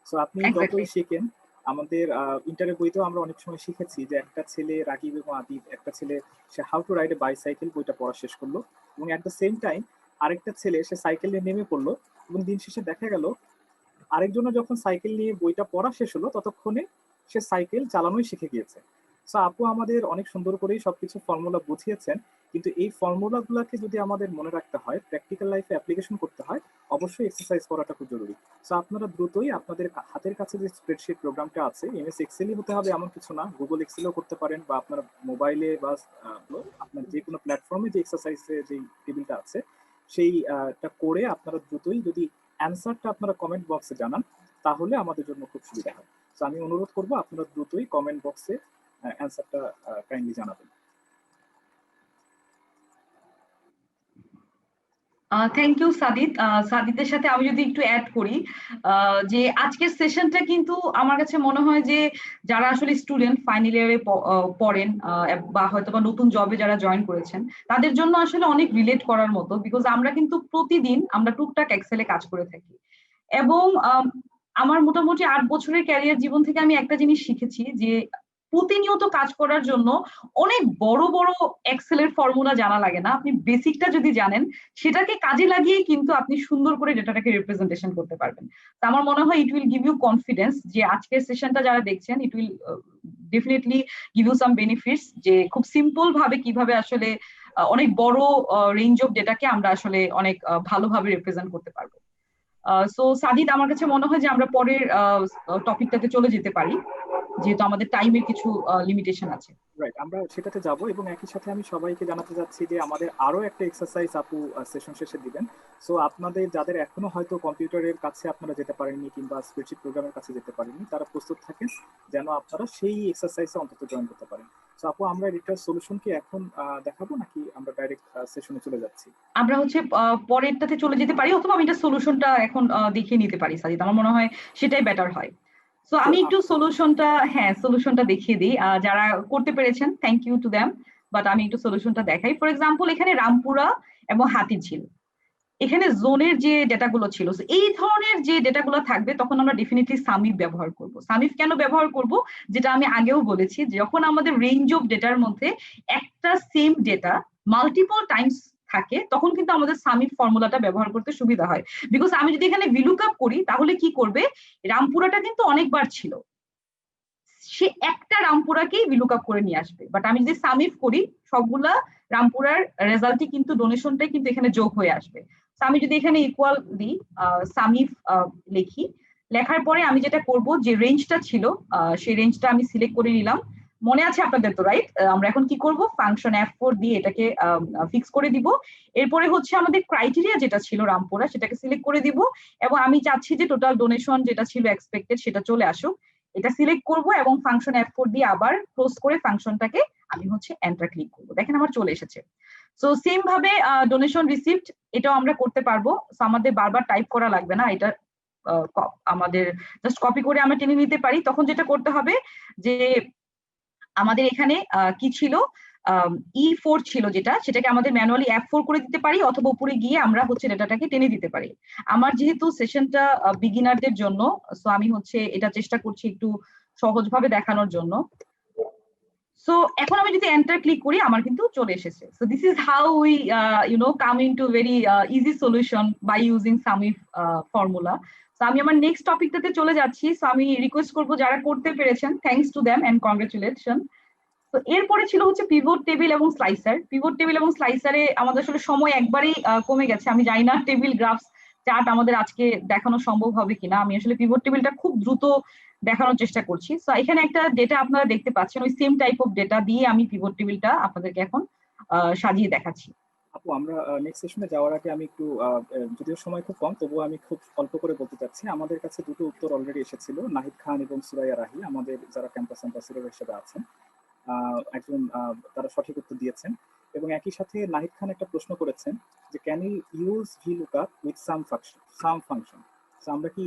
সো আপনি যতই শিখেন, আমাদের ইন্টারের বইতেও আমরা অনেক সময় শিখেছি যে একটা ছেলে রাকিব এবং আদিব, একটা ছেলে say how to ride A bicycle বইটা পড়া শেষ করলো, এবং অ্যাট দ্য সেম টাইম আরেকটা ছেলে সে সাইকেল নিয়ে নেমে পড়লো, এবং দিন শেষে দেখা গেল আরেকজনের যখন সাইকেল নিয়ে বইটা পড়া শেষ হলো ততক্ষণে সে সাইকেল চালানোই শিখে গিয়েছে। সো আপু আমাদের অনেক সুন্দর করেই সবকিছু ফর্মুলা বুঝিয়েছেন, কিন্তু এই ফর্মুলাগুলোকে যদি আমাদের মনে রাখতে হয়, প্র্যাকটিক্যাল লাইফে অ্যাপ্লিকেশন করতে হয়, অবশ্যই এক্সারসাইজ করাটা খুব জরুরি। সো আপনারা দ্রুতই আপনাদের হাতের কাছে যে স্প্রেডশিট প্রোগ্রামটা আছে, এমএস এক্সেলই হতে হবে এমন কিছু না, গুগল এক্সেলও করতে পারেন, বা আপনার মোবাইলে বা আপনার যে কোনো প্ল্যাটফর্মে যে এক্সারসাইজের যে টেবিলটা আছে সেইটা করে আপনারা দ্রুতই যদি অ্যান্সারটা আপনারা কমেন্ট বক্সে জানান তাহলে আমাদের জন্য খুব সুবিধা হয়। তো আমি অনুরোধ করবো আপনারা দ্রুতই কমেন্ট বক্সে অ্যান্সারটা কাইন্ডলি জানাবেন। Thank you Sadit. সাদিতের সাথে আমি যদি একটু অ্যাড করি, যে আজকের সেশনটা কিন্তু আমার কাছে মনে হয় যে যারা আসলে স্টুডেন্ট ফাইনাল ইয়ারে পড়েন বা হয়তো বা নতুন জবে যারা জয়েন করেছেন তাদের জন্য আসলে অনেক রিলেট করার মতো, বিকজ আমরা কিন্তু প্রতিদিন আমরা টুকটাক এক্সেলে কাজ করে থাকি। এবং আমার মোটামুটি 8 বছরের ক্যারিয়ার জীবন থেকে আমি একটা জিনিস শিখেছি যে প্রতিনিয়ত কাজ করার জন্য অনেক বড় বড় এক্সেলের ফর্মুলা জানা লাগে না, আপনি বেসিকটা যদি জানেন সেটাকে কাজে লাগিয়ে কিন্তু আপনি সুন্দর করে ডেটাটাকে রিপ্রেজেন্টেশন করতে পারবেন। তো আমার মনে হয় it will give you confidence যে আজকের সেশনটা যারা দেখছেন it will definitely give you some benefits, যে খুব সিম্পল ভাবে কিভাবে আসলে অনেক বড় রেঞ্জ অফ ডেটাকে আমরা আসলে অনেক ভালোভাবে রিপ্রেজেন্ট করতে পারবো। সো সাদিদ, আমার কাছে মনে হয় যে আমরা পরের টপিকটাতে চলে যেতে পারি, যেহেতু আমাদের টাইমের কিছু লিমিটেশন আছে। রাইট, আমরা সেটাতে যাব, এবং একই সাথে আমি সবাইকে জানাতে যাচ্ছি যে আমাদের আরো একটা এক্সারসাইজ আপু সেশন শেষে দিবেন। সো আপনাদের যাদের এখনো হয়তো কম্পিউটারের কাছে আপনারা যেতে পারেননি কিংবা স্প্রেডশিট প্রোগ্রামের কাছে যেতে পারেননি, তারা প্রস্তুত থাকেন যেন আপনারা সেই এক্সারসাইজে অন্তত জয়েন করতে পারেন। সো আপু আমরা এটার সলিউশন কি এখন দেখাবো নাকি আমরা ডাইরেক্ট সেশনে চলে যাচ্ছি? আমরা হচ্ছে পরেরটাতে চলে যেতে পারি, অথবা আমি এটা সলিউশনটা এখন দেখিয়ে নিতে পারি সাজিদ, আমার মনে হয় সেটাই বেটার হয়। সো আমি একটু সলিউশনটা দেখিয়ে দিই। যারা করতে পেরেছেন thank you to them, but আমি একটু সলিউশনটা দেখাই। ফর এক্সাম্পল এখানে রামপুরা এবং হাতিঝিল, এখানে জোনের যে ডেটাগুলো ছিল, এই ধরনের যে ডেটাগুলো থাকবে তখন আমরা ডেফিনেটলি সামিফ ব্যবহার করব। সামিফ কেন ব্যবহার করব, যেটা আমি আগেও বলেছি, যখন আমাদের রেঞ্জ অফ ডেটার মধ্যে একটা সেম ডেটা মাল্টিপল টাইমস থাকে তখন কিন্তু আমাদের সামিফ ফর্মুলাটা ব্যবহার করতে সুবিধা হয়। বিকজ আমি যদি এখানে ভিলুকআপ করি তাহলে কি করবে, রামপুরাটা কিন্তু অনেকবার ছিল, সে একটা রামপুরাকেই ভিলুকআপ করে নিয়ে আসবে। বাট আমি যদি সামিফ করি সবগুলা রামপুরার রেজাল্টই কিন্তু ডোনেশনটাই কিন্তু এখানে যোগ হয়ে আসবে। আমি যদি এখানে ইকুয়াল দিই, সামিফ লিখি, লেখার পরে আমি যেটা করব যে রেঞ্জটা ছিল সেই রেঞ্জটা আমি সিলেক্ট করে নিলাম। মনে আছে আপনাদের তো, রাইট? আমরা এখন কি করব, ফাংশন F4 দিয়ে এটাকে ফিক্স করে দিব। এরপরে হচ্ছে আমাদের ক্রাইটেরিয়া যেটা ছিল রামপুরা সেটাকে সিলেক্ট করে দিব, এবং আমি চাচ্ছি যে টোটাল ডোনেশন যেটা ছিল এক্সপেক্টেড সেটা চলে আসুক, এটা সিলেক্ট করব এবং ফাংশন F4 দিয়ে আবার ক্লোজ করে ফাংশনটাকে আমি হচ্ছে এন্টার ক্লিক করব। দেখেন আমার চলে এসেছে। সো সেম ভাবে ডোনেশন রিসিভড এটাও আমরা করতে পারবো। সো আমাদের বারবার টাইপ করা লাগবে না, এটা আমাদের জাস্ট কপি করে আমরা টেনে নিতে পারি। তখন যেটা করতে হবে যে আমাদের এখানে কি ছিল, E4 ছিল যেটা, সেটাকে আমাদের ম্যানুয়ালি F4 করে দিতে পারি, অথবা উপরে গিয়ে আমরা হচ্ছে ডেটাটাকে টেনে দিতে পারি। আমার যেহেতু সেশনটা বিগিনারদের জন্য, সো আমি হচ্ছে এটা চেষ্টা করছি একটু সহজভাবে দেখানোর জন্য। সো এখন আমি যদি এন্টার ক্লিক করি আমার কিন্তু চলে এসেছে। So this is how we come into very easy solution by using SUMIF formula. So আমি আমার নেক্সট টপিকটাতে চলে যাচ্ছি। সো আমি রিকোয়েস্ট করবো যারা করতে পেরেছেন, thanks to them and congratulation. তো এরপরে ছিল হচ্ছে পিভট টেবিল এবং স্লাইসার। পিভট টেবিল এবং স্লাইসারে আমাদের আসলে সময় একবারেই কমে গেছে। আমি জানি না টেবিল গ্রাফস চার্ট আমাদের আজকে দেখানো সম্ভব হবে কিনা। আমি আসলে পিভট টেবিলটা খুব দ্রুত দেখানোর চেষ্টা করছি। সো এখানে একটা ডেটা আপনারা দেখতে পাচ্ছেন, ওই সেম টাইপ অফ ডেটা দিয়ে আমি পিভট টেবিলটা আপনাদেরকে এখন সাজিয়ে দেখাচ্ছি। আপু, আমরা নেক্সট সেশনে যাওয়ার আগে আমি একটু যদিও সময় খুব কম, তবুও আমি খুব অল্প করে বলতে চাচ্ছি। আমাদের কাছে দুটো উত্তর অলরেডি এসেছিল, নাহিদ খান এবং সুরাইয়া রাহি, আমাদের যারা ক্যাম্পাস অ্যাম্বাসেডর হিসেবে আছেন। একজন তারা সঠিক উত্তর দিয়েছেন, এবং একই সাথে নাহিদ খান একটা প্রশ্ন করেছেন যে can you use VLOOKUP with some function. আমরা কি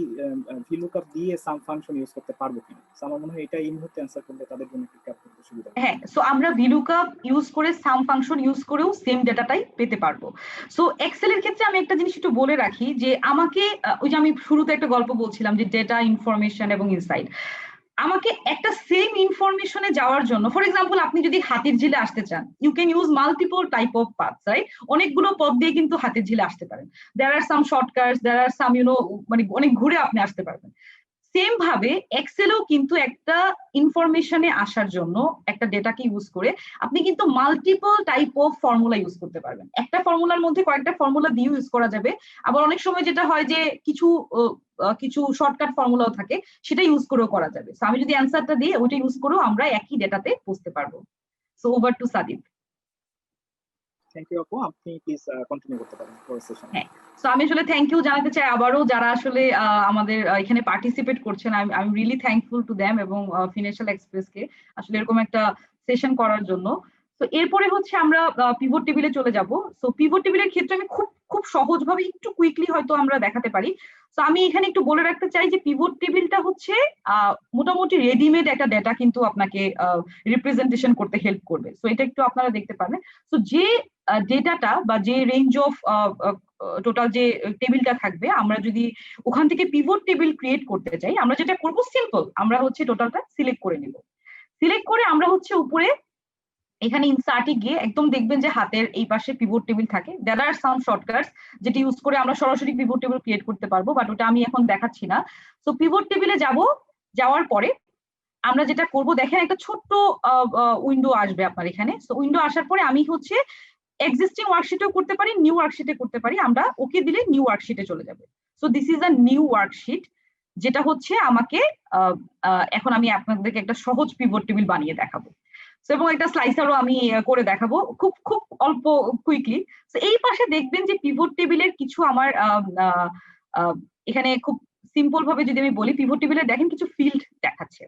ভিলুকআপ দিয়ে সাম ফাংশন ইউজ করতে পারবো কিনা? আমার মনে হয় এটা এই মুহূর্তে অ্যান্সার করলে তাদের জন্য একটু ক্যাপ করতে সুবিধা হবে। হ্যাঁ, সো আমরা ভিলুকআপ ইউজ করে সাম ফাংশন ইউজ করেও সেম ডেটাটাই পেতে পারবো। সো এক্সেল এর ক্ষেত্রে আমি একটা জিনিস একটু বলে রাখি যে আমাকে ওই যে আমি শুরুতে একটা গল্প বলছিলাম যে ডেটা, ইনফরমেশন এবং ইনসাইট, আমাকে একটা সেম ইনফরমেশনে যাওয়ার জন্য, ফর এক্সাম্পল আপনি যদি হাতির ঝিলে আসতে চান, you can use multiple type of paths, right? অনেকগুলো পথ দিয়ে কিন্তু হাতির ঝিলে আসতে পারেন। দেয়ার আর সাম শর্টকাটস, দেয়ার আর সাম মানে অনেক ঘুরে আপনি আসতে পারবেন। সেম ভাবে এক্সেলেও কিন্তু একটা ইনফরমেশনে আসার জন্য একটা ডেটাকে ইউজ করে আপনি কিন্তু multiple type of formula use করতে পারবেন। একটা ফর্মুলার মধ্যে কয়েকটা ফর্মুলা দিয়ে ইউজ করা যাবে। আবার অনেক সময় যেটা হয় যে কিছু শর্টকাট ফর্মুলাও থাকে, সেটা ইউজ করেও করা যাবে। সো আমি যদি অ্যান্সারটা দিই, ওইটা ইউজ করেও আমরা একই ডেটাতে বুঝতে পারবো। So over to Sadib. Thank you আপু, আপনি প্লিজ কন্টিনিউ করতে পারেন পরের সেশনে। হ্যাঁ, সো আমি আসলে থ্যাংক ইউ জানাতে চাই আবারও যারা আসলে আমাদের এখানে পার্টিসিপেট করছেন। I am really thankful to them এবং ফিনান্সিয়াল এক্সপ্রেসকে আসলে এরকম একটা সেশন করার জন্য। তো এরপরে হচ্ছে আমরা পিভট টেবিলে চলে যাব। সো পিভট টেবিলের ক্ষেত্রে আমি খুব খুব সহজভাবে একটু কুইকলি হয়তো আমরা দেখাতে পারি। তো আমি এখানে একটু বলে রাখতে চাই যে পিভট টেবিলটা হচ্ছে মোটামুটি রেডিমেড একটা ডেটা কিন্তু আপনাকে রিপ্রেজেন্টেশন করতে হেল্প করবে। সো এটা একটু আপনারা দেখতে পাবেন। সো যে ডেটাটা বা যে রেঞ্জ অফ টোটাল যে টেবিলটা থাকবে, আমরা যদি ওখান থেকে পিভট টেবিল ক্রিয়েট করতে চাই, আমরা যেটা করব সিম্পল, আমরা হচ্ছে টোটালটা সিলেক্ট করে নিব। সিলেক্ট করে আমরা হচ্ছে উপরে এখানে ইনসার্টে গিয়ে একদম দেখবেন যে হাতের এই পাশে পিভট টেবিল থাকে। দেয়ার আর সাম শর্টকাটস যেটা ইউজ করে আমরা সরাসরি পিভট টেবিল ক্রিয়েট করতে পারবো, বাট ওটা আমি এখন দেখাচ্ছি না। সো পিভট টেবিলে যাওয়ার পরে আমরা যেটা করব, দেখেন একটা ছোট্ট উইন্ডো আসবে আপনার এখানে। সো উইন্ডো আসার পরে আমি হচ্ছে এক্সিস্টিং ওয়ার্কশিটেও করতে পারি, নিউ ওয়ার্কশিটে করতে পারি। আমরা ওকে দিলে নিউ ওয়ার্কশিটে চলে যাবে। So this is a new worksheet, যেটা হচ্ছে আমাকে এখন আমি আপনাদেরকে একটা সহজ পিভট টেবিল বানিয়ে দেখাবো। এবং একটা স্লাইসারও আমি করে দেখাবো খুব খুব অল্প কুইকলি। তো এই পাশে দেখবেন যে পিভট টেবিলের কিছু আমার এখানে খুব সিম্পল ভাবে যদি আমি বলি, পিভট টেবিলে দেখেন কিছু ফিল্ড দেখাচ্ছে।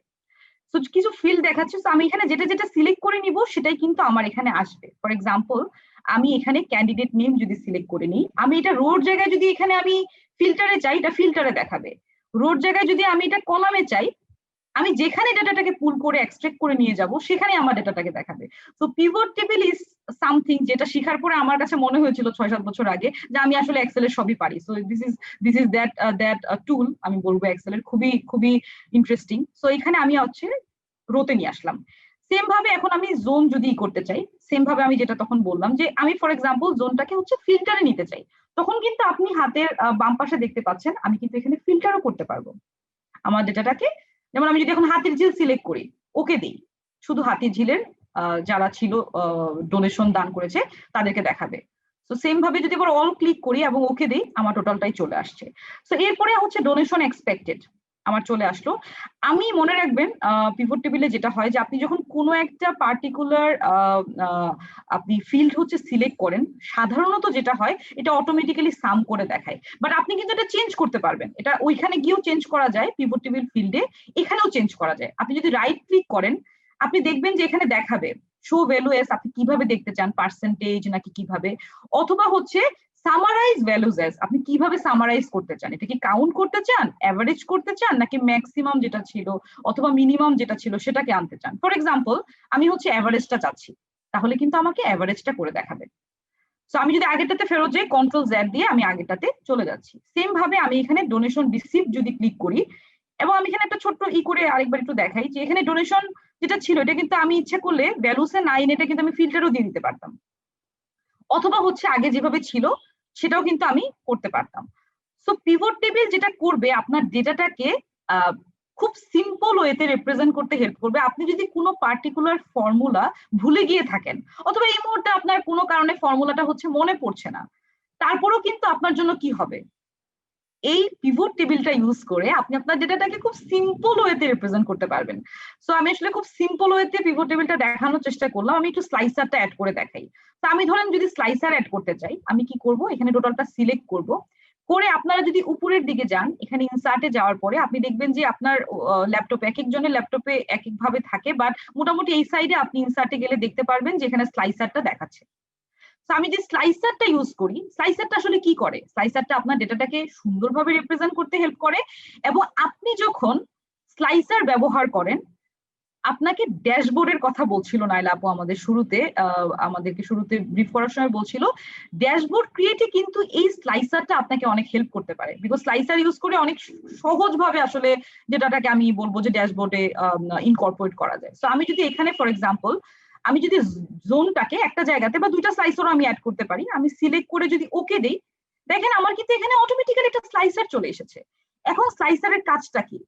সো কিছু ফিল্ড দেখাচ্ছে। তো আমি এখানে যেটা যেটা সিলেক্ট করে নিব সেটাই কিন্তু আমার এখানে আসবে। ফর এক্সাম্পল আমি এখানে ক্যান্ডিডেট নেম যদি সিলেক্ট করে নিই, আমি এটা রোড জায়গায় যদি এখানে আমি ফিল্টারে চাই, এটা ফিল্টারে দেখাবে। রোড জায়গায় যদি আমি এটা কলামে চাই, আমি যেখানে ডেটাটাকে পুল করে এক্সট্রাক্ট করে নিয়ে যাব সেখানে আমার ডেটাটাকে দেখাবে। তো পিভট টেবিল ইজ সামথিং যেটা শেখার পরে আমার কাছে মনে হয়েছিল 6-7 বছর আগে যে আমি আসলে এক্সেলের সবই পারি। সো দিস ইজ দ্যাট টুল, আমি বলবো এক্সেলের খুবই খুবই ইন্টারেস্টিং। সো এখানে আমি হচ্ছে রোতে নিয়ে আসলাম। সেম ভাবে এখন আমি জোন যদি করতে চাই, সেম ভাবে আমি যেটা তখন বললাম যে আমি ফর এক্সাম্পল জোনটাকে হচ্ছে ফিল্টারে নিতে চাই, তখন কিন্তু আপনি হাতের বাম পাশে দেখতে পাচ্ছেন আমি কিন্তু এখানে ফিল্টারও করতে পারবো আমার ডেটাটাকে। যেমন আমি যদি এখন হাতির ঝিল সিলেক্ট করি, ওকে দিই, শুধু হাতির ঝিলের যারা ছিল ডোনেশন দান করেছে তাদেরকে দেখাবে। তো সেম ভাবে যদি আবার অল ক্লিক করি এবং ওকে দিই, আমার টোটালটাই চলে আসছে। তো এরপরে হচ্ছে ডোনেশন এক্সপেক্টেড আমার চলে আসলো। আমি মনে রাখবেন পিভট টেবিলে যেটা হয় যে আপনি যখন কোনো একটা পার্টিকুলার আপনি ফিল্ড হচ্ছে সিলেক্ট করেন, সাধারণত যেটা হয় এটা অটোমেটিক্যালি সাম করে দেখায়, বাট আপনি কিন্তু এটা চেঞ্জ করতে পারবেন। এটা ওইখানে গিয়েও চেঞ্জ করা যায়, পিভট টেবিল ফিল্ডে এখানেও চেঞ্জ করা যায়। আপনি যদি রাইট ক্লিক করেন, আপনি দেখবেন যে এখানে দেখাবে শো ভ্যালু এস, আপনি কিভাবে দেখতে চান, পার্সেন্টেজ নাকি কিভাবে, অথবা হচ্ছে সামারাইজ ভ্যালুজ এস, আপনি কিভাবে সামারাইজ করতে চান, এটা কি কাউন্ট করতে চান, অ্যাভারেজ করতে চান, নাকি ম্যাক্সিমাম যেটা ছিল অথবা মিনিমাম যেটা ছিল সেটাকে আনতে চান। ফর এক্সাম্পল আমি হচ্ছে অ্যাভারেজটা চাচ্ছি, তাহলে কিন্তু আমাকে অ্যাভারেজটা করে দেখাবে। সো আমি যদি আগেরটাতে ফেরত যাই, কন্ট্রোল জেড দিয়ে আমি আগেরটাতে চলে যাচ্ছি। সেম ভাবে আমি এখানে ডোনেশন রিসিভ যদি ক্লিক করি, এবং আমি এখানে একটা ছোট্ট করে আরেকবার একটু দেখাই যে এখানে ডোনেশন যেটা ছিল এটা কিন্তু আমি ইচ্ছা করলে ভ্যালুসে না এনে এটা কিন্তু আমি ফিল্টারও দিয়ে দিতে পারতাম, অথবা হচ্ছে আগে যেভাবে ছিল সেটাও কিন্তু আমি করতে পারতাম। সো পিভট টেবিল যেটা করবে আপনার ডেটাটাকে খুব সিম্পল ওয়েতে রিপ্রেজেন্ট করতে হেল্প করবে। আপনি যদি কোনো পার্টিকুলার ফর্মুলা ভুলে গিয়ে থাকেন, অথবা এই মুহূর্তে আপনার কোনো কারণে ফর্মুলাটা হচ্ছে মনে পড়ছে না, তারপরেও কিন্তু আপনার জন্য কি হবে, এই পিভট টেবিলটা ইউজ করে আপনি আপনার ডেটাটাকে খুব সিম্পল ওয়েতে রিপ্রেজেন্ট করতে পারবেন। সো আমি আসলে খুব সিম্পল ওয়েতে পিভট টেবিলটা দেখানোর চেষ্টা করলাম। আমি একটু স্লাইসারটা অ্যাড করে দেখাই। তো আমি ধরেন যদি স্লাইসার অ্যাড করতে চাই, আমি কি করব, এখানে টোটালটা সিলেক্ট করব, করে আপনারা যদি উপরের দিকে যান, এখানে ইনসার্টে যাওয়ার পরে আপনি দেখবেন যে আপনার ল্যাপটপে এক একজনের ল্যাপটপে এক এক ভাবে থাকে, বাট মোটামুটি এই সাইডে আপনি ইনসার্টে গেলে দেখতে পারবেন যে এখানে স্লাইসারটা দেখাচ্ছে। তো আমি যে স্লাইসারটা ইউজ করি, স্লাইসারটা আসলে কি করে, স্লাইসারটা আপনার ডেটাটাকে সুন্দরভাবে রিপ্রেজেন্ট করতে হেল্প করে। এবং আপনি যখন স্লাইসার ব্যবহার করেন, আপনাকে ড্যাশবোর্ডের কথা বলছিল নাইলা আপু আমাদের শুরুতে, আমাদেরকে শুরুতে ব্রিফ করার সময় বলছিল ড্যাশবোর্ড ক্রিয়েটে কিন্তু এই স্লাইসারটা আপনাকে অনেক হেল্প করতে পারে, বিকজ স্লাইসার ইউজ করে অনেক সহজভাবে আসলে ডেটাটাকে আমি বলবো যে ড্যাশবোর্ডে ইনকর্পোরেট করা যায়। তো আমি যদি এখানে ফর এক্সাম্পল আমি যদি জোনটাকে একটা জায়গাতে বা দুইটা স্লাইসারও আমি অ্যাড করতে পারি, আমি সিলেক্ট করে যদি ওকে দেই, দেখেন আমার কিন্তু এখানে অটোমেটিক্যালি একটা স্লাইসার চলে এসেছে। এখন স্লাইসারের কাজটা কি,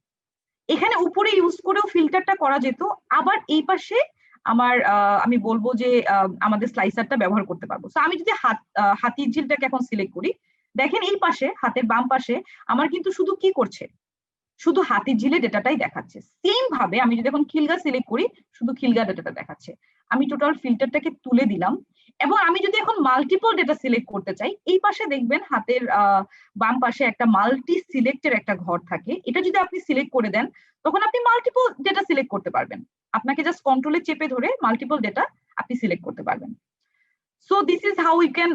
এখানে উপরে ইউজ করেও ফিল্টারটা করা যেত, আবার এই পাশে আমার আমি বলবো যে আমাদের স্লাইসারটা ব্যবহার করতে পারবো। তো আমি যদি হাতির ঝিলটাকে এখন সিলেক্ট করি, দেখেন এই পাশে হাতের বাম পাশে আমার কিন্তু শুধু কি করছে, শুধু হাতির ঝিলে ডেটাটাই দেখাচ্ছে। সেম ভাবে আমি যদি এখন খিলগা সিলেক্ট করি, শুধু খিলগা ডেটাটা দেখাচ্ছে। আমি টোটাল ফিল্টারটাকে তুলে দিলাম, এবং আমি যদি এখন মাল্টিপল ডেটা সিলেক্ট করতে চাই, এই পাশে দেখবেন হাতের বাম পাশে একটা মাল্টি সিলেক্টের একটা ঘর থাকে, এটা যদি আপনি সিলেক্ট করে দেন তখন আপনি মাল্টিপল ডেটা সিলেক্ট করতে পারবেন। আপনাকে জাস্ট কন্ট্রোলে চেপে ধরে মাল্টিপল ডেটা আপনি সিলেক্ট করতে পারবেন। So this is how we can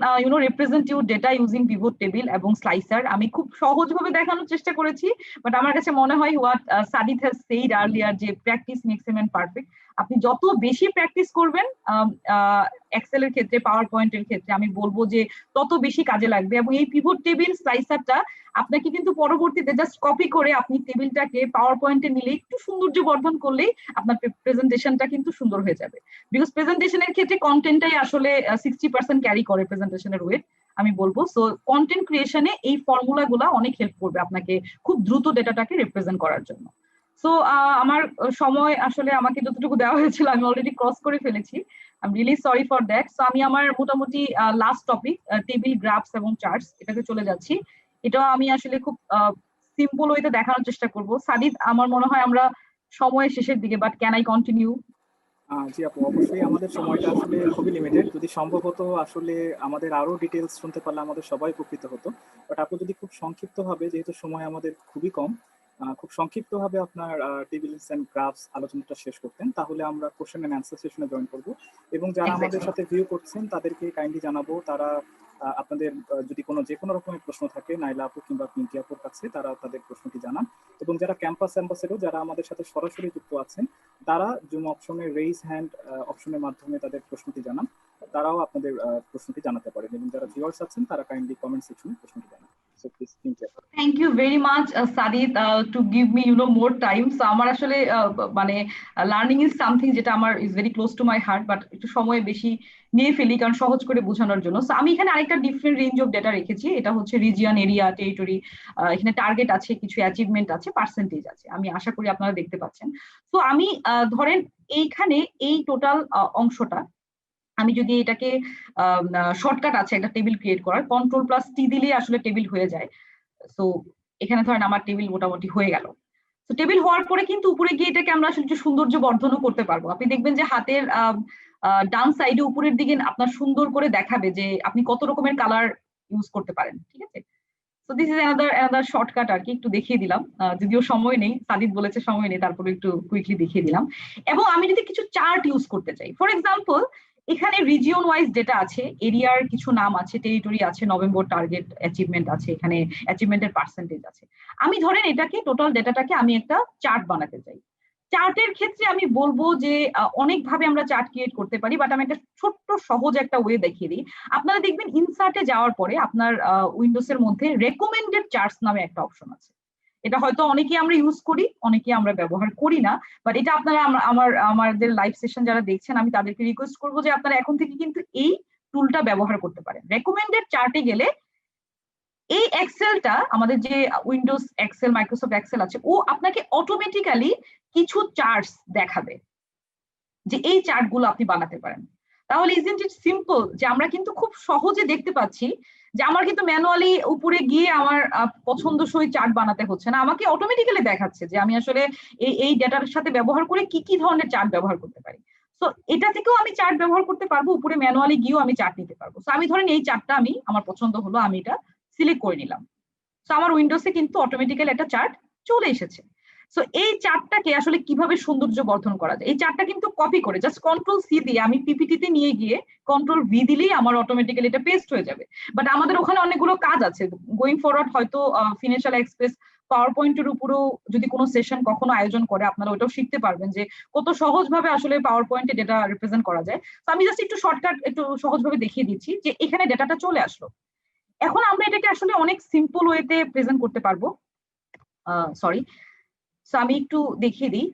represent your data using pivot table এবং slicer. আমি খুব সহজভাবে দেখানোর চেষ্টা করেছি, বাট আমার কাছে মনে হয় what Sadit has said earlier যে practice makes a man perfect. আপনি যত বেশি প্র্যাকটিস করবেন এক্সেল এর ক্ষেত্রে, পাওয়ার পয়েন্টের ক্ষেত্রে, আমি বলবো যে তত বেশি কাজে লাগবে। এবং এই পিভট টেবিল স্লাইসারটা আপনাকে কিন্তু পরবর্তীতে জাস্ট কপি করে আপনি টেবিলটাকে পাওয়ার পয়েন্টে নিলে একটু সৌন্দর্য বর্ধন করলেই আপনার প্রেজেন্টেশনটা কিন্তু সুন্দর হয়ে যাবে। বিকজ প্রেজেন্টেশনের ক্ষেত্রে কন্টেন্টটাই আসলে 60% ক্যারি করে প্রেজেন্টেশনের ওয়েট আমি বলবো। সো কন্টেন্ট ক্রিয়েশনে এই ফর্মুলা গুলা অনেক হেল্প করবে আপনাকে খুব দ্রুত ডেটাটাকে রিপ্রেজেন্ট করার জন্য। সো আমার সময় আসলে আমাকে যতটুকু দেওয়া হয়েছিল আমি অলরেডি ক্রস করে ফেলেছি, I am really sorry for that. So আমি আমার মোটামুটি লাস্ট টপিক টেবিল গ্রাফস এবং চার্টস এটাতে চলে যাচ্ছি। এটাও আমি আসলে খুব সিম্পল ওয়েতে দেখানোর চেষ্টা করব। সাদিদ, আমার মনে হয় আমরা সময় শেষের দিকে, বাট ক্যান আই কন্টিনিউ? জি আপু, অবশ্যই আমাদের সময়টা আসলে খুবই লিমিটেড। যদি সম্ভব হতো আসলে আমাদের আরো ডিটেলস শুনতে পারলে আমাদের সবাই উপকৃত হতো, বাট আপু যদি খুব সংক্ষিপ্তভাবে, যেহেতু সময় আমাদের খুবই কম, খুব সংক্ষিপ্তভাবে আপনার টেবিলস এন্ড গ্রাফস আলোচনাটা শেষ করতেন, তাহলে আমরা কোশ্চেন এন্ড অ্যান্সার সেশনে জয়েন করব। এবং যারা আমাদের সাথে ভিউ করছেন তাদেরকে কাইন্ডলি জানাবো, তারা আপনাদের যদি যে কোনো রকমের প্রশ্ন থাকে নাইলা আপু কিংবা পিঙ্কি আপুর কাছে, তারা তাদের প্রশ্নটি জানান। এবং যারা ক্যাম্পাস অ্যাম্বাসেডর, যারা আমাদের সাথে সরাসরি যুক্ত আছেন, তারা জুম অপশনে রেইজ হ্যান্ড অপশনের মাধ্যমে তাদের প্রশ্নটি জানান, তারাও আপনাদের প্রশ্নটি জানাতে পারেন। এবং যারা ভিউয়ার্স আছেন তারা কাইন্ডলি কমেন্ট সেকশনে প্রশ্নটি জানান। So please thank you. Thank you very much, Sadit, to give me more time. So আমার আসলে মানে লার্নিং ইজ সামথিং যেটা আমার is very close to my heart, but একটু সময় বেশি নিয়ে ফেলি কারণ সহজ করে বোঝানোর জন্য। সো আমি এখানে আরেকটা ডিফারেন্ট রেঞ্জ অফ ডেটা রেখেছি, এটা হচ্ছে রিজিয়ন, এরিয়া, টেরিটরি, এখানে টার্গেট আছে, কিছু অ্যাচিভমেন্ট আছে, পার্সেন্টেজ আছে, আমি আশা করি আপনারা দেখতে পাচ্ছেন। তো আমি ধরেন এইখানে এই টোটাল অংশটা আমি যদি এটাকে শর্টকাট আছে একটা টেবিল ক্রিয়েট করার, Ctrl+T দিলে আসলে টেবিল হয়ে যায়। সো এখানে ধরেন আমার টেবিল মোটামুটি হয়ে গেল। তো টেবিল হওয়ার পরে কিন্তু উপরে গিয়ে এটাকে আমরা আসলে একটু সৌন্দর্য বর্ধনও করতে পারবো। আপনি দেখবেন যে হাতের ডান সাইডে উপরের দিকে আপনার সুন্দর করে দেখাবে যে আপনি কত রকমের কালার ইউজ করতে পারেন, ঠিক আছে? So this is another shortcut আর কি, একটু দেখিয়ে দিলাম, যদিও সময় নেই, সাদিদ বলেছে সময় নেই, তারপরে একটু কুইকলি দেখিয়ে দিলাম। এবং আমি যদি কিছু চার্ট ইউজ করতে চাই, ফর এক্সাম্পল এখানে রিজিয়ন ওয়াইজ ডেটা আছে, এরিয়ার কিছু নাম আছে, টেরিটরি আছে, নভেম্বর টার্গেট অ্যাচিভমেন্ট আছে, এখানে অ্যাচিভমেন্টের পার্সেন্টেজ আছে। আমি ধরেন এটাকে টোটাল ডেটাটাকে আমি একটা চার্ট বানাতে চাই। চার্টের ক্ষেত্রে আমি বলবো যে অনেকভাবে আমরা চার্ট ক্রিয়েট করতে পারি, বাট আমি একটা ছোট্ট সহজ একটা ওয়ে দেখিয়ে দিই। আপনারা দেখবেন ইনসার্টে যাওয়ার পরে আপনার উইন্ডোজ এর মধ্যে রেকমেন্ডেড চার্টস নামে একটা অপশন আছে, এটা হয়তো অনেকেই আমরা ইউজ করি, অনেকেই আমরা ব্যবহার করি না, বাট এটা আপনারা আমাদের লাইভ সেশন যারা দেখছেন আমি তাদেরকে রিকোয়েস্ট করবো যে আপনারা এখন থেকে কিন্তু এই টুলটা ব্যবহার করতে পারেন। রেকমেন্ডেড চার্টে গেলে এই এক্সেলটা, আমাদের যে উইন্ডোজ এক্সেল, মাইক্রোসফট এক্সেল আছে, ও আপনাকে অটোমেটিক্যালি কিছু চার্টস দেখাবে যে এই চার্ট গুলো আপনি বানাতে পারেন। তাহলে ইজন্ট ইট সিম্পল যে আমরা কিন্তু খুব সহজে দেখতে পাচ্ছি যে আমার কিন্তু ম্যানুয়ালি উপরে গিয়ে আমার পছন্দসই চার্ট বানাতে হচ্ছে না, আমাকে অটোমেটিক্যালি দেখাচ্ছে যে আমি আসলে এই ডেটার সাথে ব্যবহার করে কি কি ধরনের চার্ট ব্যবহার করতে পারি। সো এটা থেকেও আমি চার্ট ব্যবহার করতে পারবো, উপরে ম্যানুয়ালি গিয়েও আমি চার্ট নিতে পারবো। সো আমি ধরেন এই চার্টটা আমার পছন্দ হলো, আমি এটা সিলেক্ট করে নিলাম। সো আমার উইন্ডোজে কিন্তু অটোমেটিক্যালি একটা চার্ট চলে এসেছে। সো এই চার্টটাকে আসলে কিভাবে সৌন্দর্য বর্ধন করা যায়, এই চার্টটা কিন্তু কপি করে জাস্ট কন্ট্রোল সি দিয়ে আমি পিপিটিতে নিয়ে গিয়ে কন্ট্রোল ভি দিলেই আমার অটোমেটিক্যালি এটা পেস্ট হয়ে যাবে। বাট আমাদের ওখানে অনেকগুলো কাজ আছে গোয়িং ফরওয়ার্ড, হয়তো ফিনান্সিয়াল এক্সপ্রেস পাওয়ার পয়েন্টের উপরেও যদি কোনো সেশন কখনো আয়োজন করে আপনারা ওটাও শিখতে পারবেন যে কত সহজভাবে আসলে পাওয়ার পয়েন্টে ডেটা রিপ্রেজেন্ট করা যায়। তো আমি জাস্ট একটু শর্টকাট একটু সহজভাবে দেখিয়ে দিচ্ছি যে এখানে ডেটাটা চলে আসলো। এখন আমরা এটাকে আসলে অনেক সিম্পল ওয়েতে প্রেজেন্ট করতে পারবো। সরি, সো আমি একটু দেখিয়ে দিই।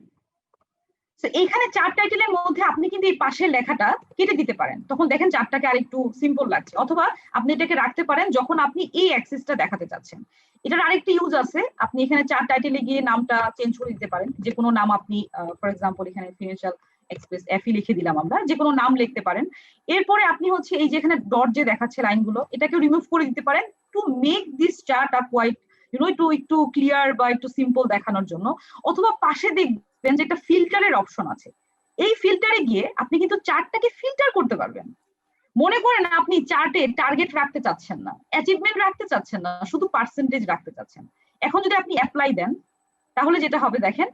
তো এইখানে চার্ট টাইটেলের মধ্যে আপনি কিন্তু এই পাশের লেখাটা কেটে দিতে পারেন, তখন দেখেন চার্টটাকে আর একটু সিম্পল লাগছে। অথবা আপনি এটাকে রাখতে পারেন যখন আপনি এই অ্যাক্সিসটা দেখাতে চাচ্ছেন। এটার আরেকটা ইউজ আছে, আপনি এখানে চার্ট টাইটেলে গিয়ে নামটা চেঞ্জ করে দিতে পারেন, যে কোনো নাম আপনি ফর এক্সাম্পল এখানে ফিনান্সিয়াল এক্সপ্রেস এফি লিখে দিলাম, আমরা যে কোনো নাম লিখতে পারেন। এরপরে আপনি হচ্ছে এই যে এখানে ডট যে দেখাচ্ছে লাইনগুলো, এটাকে রিমুভ করে দিতে পারেন to make this chart a quite একটু ক্লিয়ার বা একটু সিম্পল দেখানোর জন্য। অথবা পাশে দেখবেন যে একটা ফিল্টারের অপশন আছে, এই ফিল্টারে গিয়ে আপনি কিন্তু চার্টটাকে ফিল্টার করতে পারবেন। মনে করেন আপনি চার্টে টার্গেট রাখতে চাচ্ছেন না, অ্যাচিভমেন্ট রাখতে চাচ্ছেন না, শুধু পার্সেন্টেজ রাখতে চাচ্ছেন। এখন যদি আপনি অ্যাপ্লাই দেন তাহলে যেটা হবে দেখেন,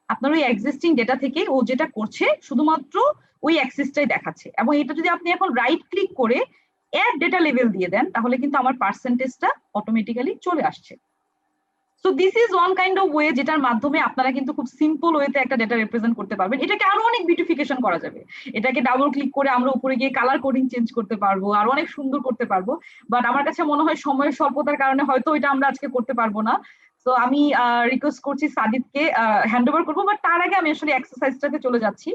আপনার ওই এক্সিস্টিং ডেটা থেকে ও যেটা করছে শুধুমাত্র ওই অ্যাক্সিসটাই দেখাচ্ছে। এবং এটা যদি আপনি এখন রাইট ক্লিক করে অ্যাড ডেটা লেভেল দিয়ে দেন তাহলে কিন্তু আমার পার্সেন্টেজটা অটোমেটিক্যালি চলে আসছে। So this is one kind of way যেটার মাধ্যমে আপনারা কিন্তু খুব সিম্পল ওয়েতে একটা ডেটা রিপ্রেজেন্ট করতে পারবেন। এটাকে আরো অনেক বিউটিফিকেশন করা যাবে, এটাকে ডাবল ক্লিক করে আমরা উপরে গিয়ে কালার কোডিং চেঞ্জ করতে পারবো, আর অনেক সুন্দর করতে পারবো। বাট আমার কাছে মনে হয় সময়ের স্বল্পতার কারণে হয়তো এটা আমরা আজকে করতে পারবো না। তো আমি রিকোয়েস্ট করছি সাদিদকে হ্যান্ড ওভার করবো, বাট তার আগে আমি আসলে এক্সারসাইজটাতে চলে যাচ্ছি।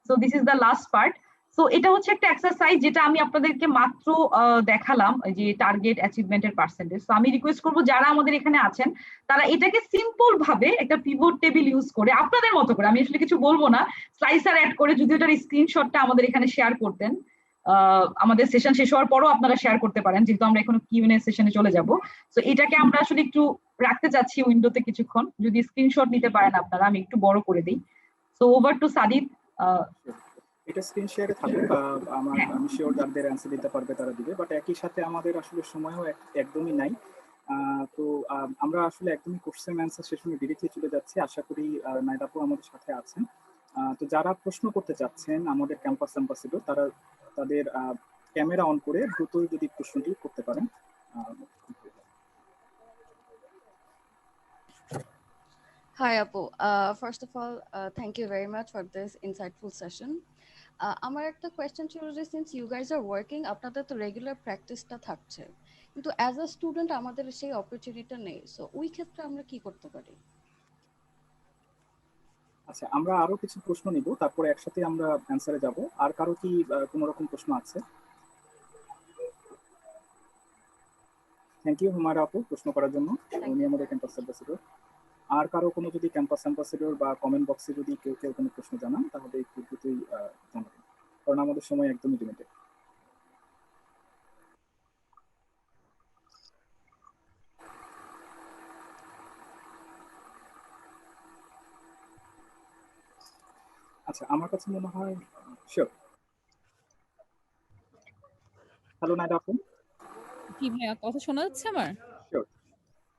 So this is the last part. So এটা হচ্ছে একটা এক্সারসাইজ যেটা আমি আপনাদেরকে মাত্র দেখালাম, যে টার্গেট অ্যাচিভমেন্টের পার্সেন্টেজ। তো আমি রিকোয়েস্ট করবো যারা আমাদের এখানে আছেন তারা এটাকে সিম্পল ভাবে একটা পিভট টেবিল ইউজ করে আপনাদের মতো করে, আমি আসলে কিছু বলবো না, স্লাইসার অ্যাড করে যদি ওটার স্ক্রিনশটটা আমাদের এখানে শেয়ার করতেন, আমাদের সেশন শেষ হওয়ার পরও আপনারা শেয়ার করতে পারেন, যেহেতু আমরা এখন কিউএনএ সেশনে চলে যাব। তো এটাকে আমরা আসলে একটু রাখতে চাচ্ছি উইন্ডোতে কিছুক্ষণ, যদি স্ক্রিনশট নিতে পারেন আপনারা, আমি একটু বড় করে দিই। So over to Sadid. এটা স্ক্রিন শেয়ারে থাকুক, আমি শিওর যাদের অ্যান্সার দিতে পারবে তারা দিবে, বাট একই সাথে আমাদের আসলে সময়ও একদমই নাই। তো আমরা আসলে একদমই কোশ্চেন অ্যান্সার সেশনে ডিরেক্টলি চলে যাচ্ছি। আশা করি নাইদাপু আমাদের সাথে আছেন। তো যারা প্রশ্ন করতে চাচ্ছেন আমাদের ক্যাম্পাস অ্যাম্বাসেডর, তারা তাদের ক্যামেরা অন করে দ্রুত যদি প্রশ্নটি করতে পারেন। Hi, Apu. First of all, thank you very much for this insightful session. আমার একটা কোয়েশ্চেন ছিল যে since you guys are working, আপনাদের তো রেগুলার প্র্যাকটিসটা থাকছে, কিন্তু অ্যাজ আ স্টুডেন্ট আমাদের সেই অপরচুনিটিটা নেই। সো ওই ক্ষেত্রে আমরা কি করতে পারি? আচ্ছা, আমরা আরো কিছু প্রশ্ন নিব, তারপরে একসাথে আমরা অ্যান্সারে যাব। আর কারো কি কোনো রকম প্রশ্ন আছে? থ্যাংক ইউ হুমায়রা আপু প্রশ্ন করার জন্য, উনি আমাদের ক্যাম্পাস অ্যাম্বাসেডর। আর কারো কোনো যদি ক্যাম্পাস অ্যাম্বাসেডর বা কমেন্ট বক্সে যদি কেউ কোনো প্রশ্ন জানান তাহলে একটু দ্রুতই জানাবেন, কারণ আমাদের সময় একদমই লিমিটেড। আচ্ছা, আমার কাছে মনে হয় শিওর। হ্যালো নাইদা আপু। কি ভাইয়া, কথা শোনা যাচ্ছে আমার? শিওর।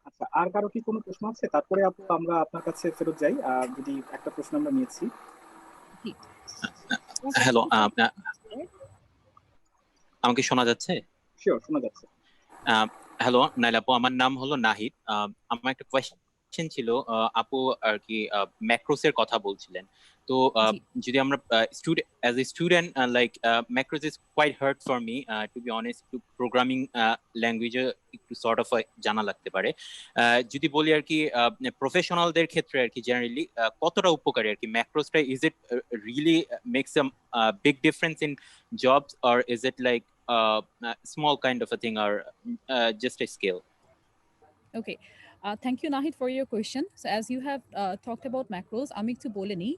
আচ্ছা, আর কারো কি কোনো প্রশ্ন আছে? তারপরে আপু আমরা আপনার কাছে ফেরত যাই, যদি একটা প্রশ্ন আমরা নিয়েছি। হ্যালো, আমাকে শোনা যাচ্ছে? শিওর, শোনা যাচ্ছে। হ্যালো নাইলা আপু, আমার নাম হলো নাহিদ। আমার একটা কোয়েশ্চেন ছিল, আপু আর কি ম্যাক্রোসের কথা বলছিলেন, তো জি। যদি আমরা student as a student like macros is quite hard for me to be honest, একটু প্রোগ্রামিং ল্যাঙ্গুয়েজে একটু সর্ট অফ জানা লাগতে পারে। যদি বলি আর কি প্রফেশনালদের ক্ষেত্রে আর কি জেনারেলি কতটা উপকারী আর কি ম্যাক্রোসটা, is it really makes a big difference in jobs or is it like small kind of a thing or just a skill? Okay. Thank you, Nahid, for your question. So, as you have talked about macros, আমি একটু বলে নিই।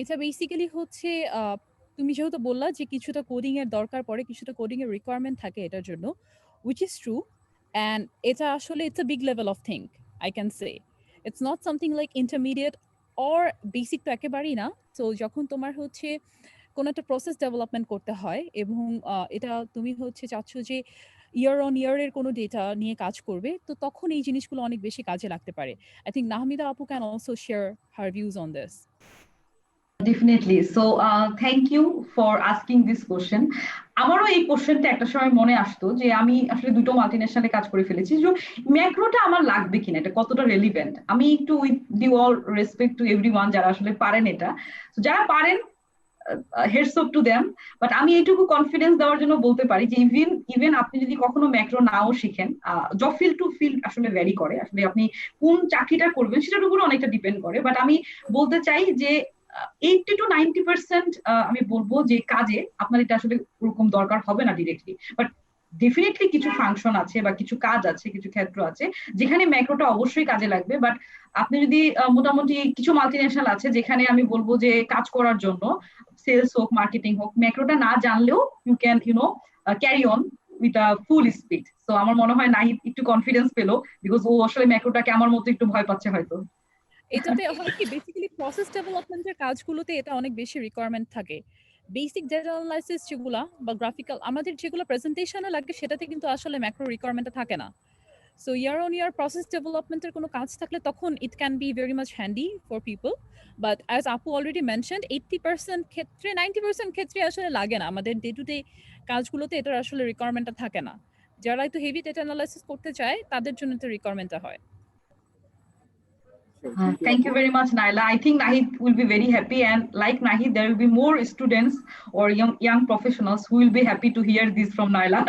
এটা basically হচ্ছে তুমি যেহেতু বললা যে কিছুটা কোডিং এর দরকার পড়ে, কিছুটা কোডিং এর রিকোয়ারমেন্ট থাকে এটার জন্য, which is true. And এটা আসলে it's a big level of thing, I can say. It's not something like intermediate or basic তো একেবারেই না। তো যখন তোমার হচ্ছে কোনো একটা প্রসেস ডেভেলপমেন্ট করতে হয় এবং এটা তুমি হচ্ছে চাচ্ছ যে ইয়ার অন ইয়ার এর কোনো ডেটা নিয়ে কাজ করবে, তো তখন এই জিনিসগুলো অনেক বেশি কাজে লাগতে পারে। I think Nahmida Apu can also share her views on this. Definitely. So thank you for asking this question. আমারও এই কোশ্চেনটা একটা সময় মনে আসতো যে আমি আসলে দুটো মাল্টিনেশনালে কাজ করে ফেলেছি, যে ম্যাক্রোটা আমার লাগবে কিনা, এটা কতটা রেলিভেন্ট। আমি একটু with due all respect to everyone যারা আসলে পারেন এটা, যারা পারেন hats off to them, but আমি এইটুকু কনফিডেন্স দেওয়ার জন্য বলতে পারি যে ইভেন আপনি যদি কখনো ম্যাক্রো নাও শিখেন, জব ফিল্ড টু ফিল্ড আসলে ভ্যারি করে, আসলে আপনি কোন চাকরিটা করবেন সেটার উপরে অনেকটা ডিপেন্ড করে। বাট আমি বলতে চাই যে 80 to 90% আমি বলবো যে কাজে আপনার এটা আসলে ওরকম দরকার হবে না ডিরেক্টলি, বাট ডেফিনেটলি কিছু ফাংশন আছে বা কিছু কাজ আছে, কিছু ক্ষেত্র আছে যেখানে ম্যাক্রোটা অবশ্যই কাজে লাগবে। বাট আপনি যদি মোটামুটি কিছু মাল্টিনেশনাল আছে যেখানে আমি বলবো যে কাজ করার জন্য সেলস হোক মার্কেটিং হোক, ম্যাক্রোটা না জানলেও you can carry on with a full speed. তো আমার মনে হয় নাহিদ একটু কনফিডেন্স পেলো, বিকজ ও আসলে ম্যাক্রোটাকে আমার মতো একটু ভয় পাচ্ছে হয়তো। এটাতে হয় কি বেসিক্যালি প্রসেস ডেভেলপমেন্টের কাজগুলোতে এটা অনেক বেশি রিকোয়ারমেন্ট থাকে। বেসিক ডেটা অ্যানালাইসিস যেগুলা বা গ্রাফিক্যাল আমাদের যেগুলো প্রেজেন্টেশনে লাগে সেটাতে কিন্তু আসলে ম্যাক্রো রিকোয়ারমেন্টটা থাকে না। So year on year process ডেভেলপমেন্টের কোনো কাজ থাকলে তখন it can be very much handy for people. But as আপু অলরেডি মেনশনড 80% ক্ষেত্রে 90% ক্ষেত্রে আসলে লাগে না, আমাদের ডে টু ডে কাজগুলোতে এটার আসলে রিকোয়ারমেন্টটা থাকে না। যারা একটু হেভি ডেটা অ্যানালাইসিস করতে চায় তাদের জন্য এটা রিকোয়ারমেন্টটা হয়। Thank you very much, Naila. I think Nahid will be very happy, and like Nahid, there will be more students or young professionals who will be happy to hear this from Naila.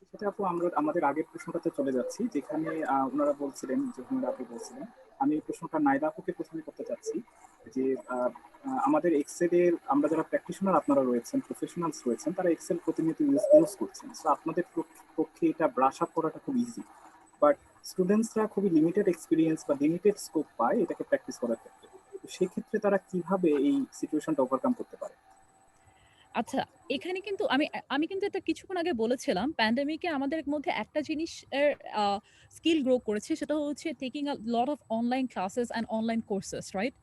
সেটা আপু আমরা আমাদের আগের প্রশ্নটাতে চলে যাচ্ছি, যেখানে ওনারা বলছিলেন, যেখানে আপনি বলছিলেন, আমি এই প্রশ্নটা নাইলা আপুকে প্রথমে করতে চাচ্ছি যে আমাদের এক্সেলের আমরা যারা প্র্যাকটিশনার আপনারা রয়েছেন, প্রফেশনালস রয়েছেন, তারা এক্সেল প্রতিনিয়ত ইউজ করছেন। সো আপনাদের পক্ষে এটা ব্রাশ আপ করাটা খুব ইজি, বাট স্টুডেন্টসরা খুবই লিমিটেড এক্সপিরিয়েন্স বা লিমিটেড স্কোপ পায় এটাকে প্র্যাকটিস করার ক্ষেত্রে। তো সেই ক্ষেত্রে তারা কিভাবে এই সিচুয়েশনটা ওভারকাম করতে পারে? আচ্ছা, এখানে কিন্তু আমি কিন্তু এটা কিছুক্ষণ আগে বলেছিলাম, প্যান্ডেমিকে আমাদের মধ্যে একটা জিনিসের স্কিল গ্রো করেছে, সেটা হচ্ছে taking a lot of online classes and online courses, right?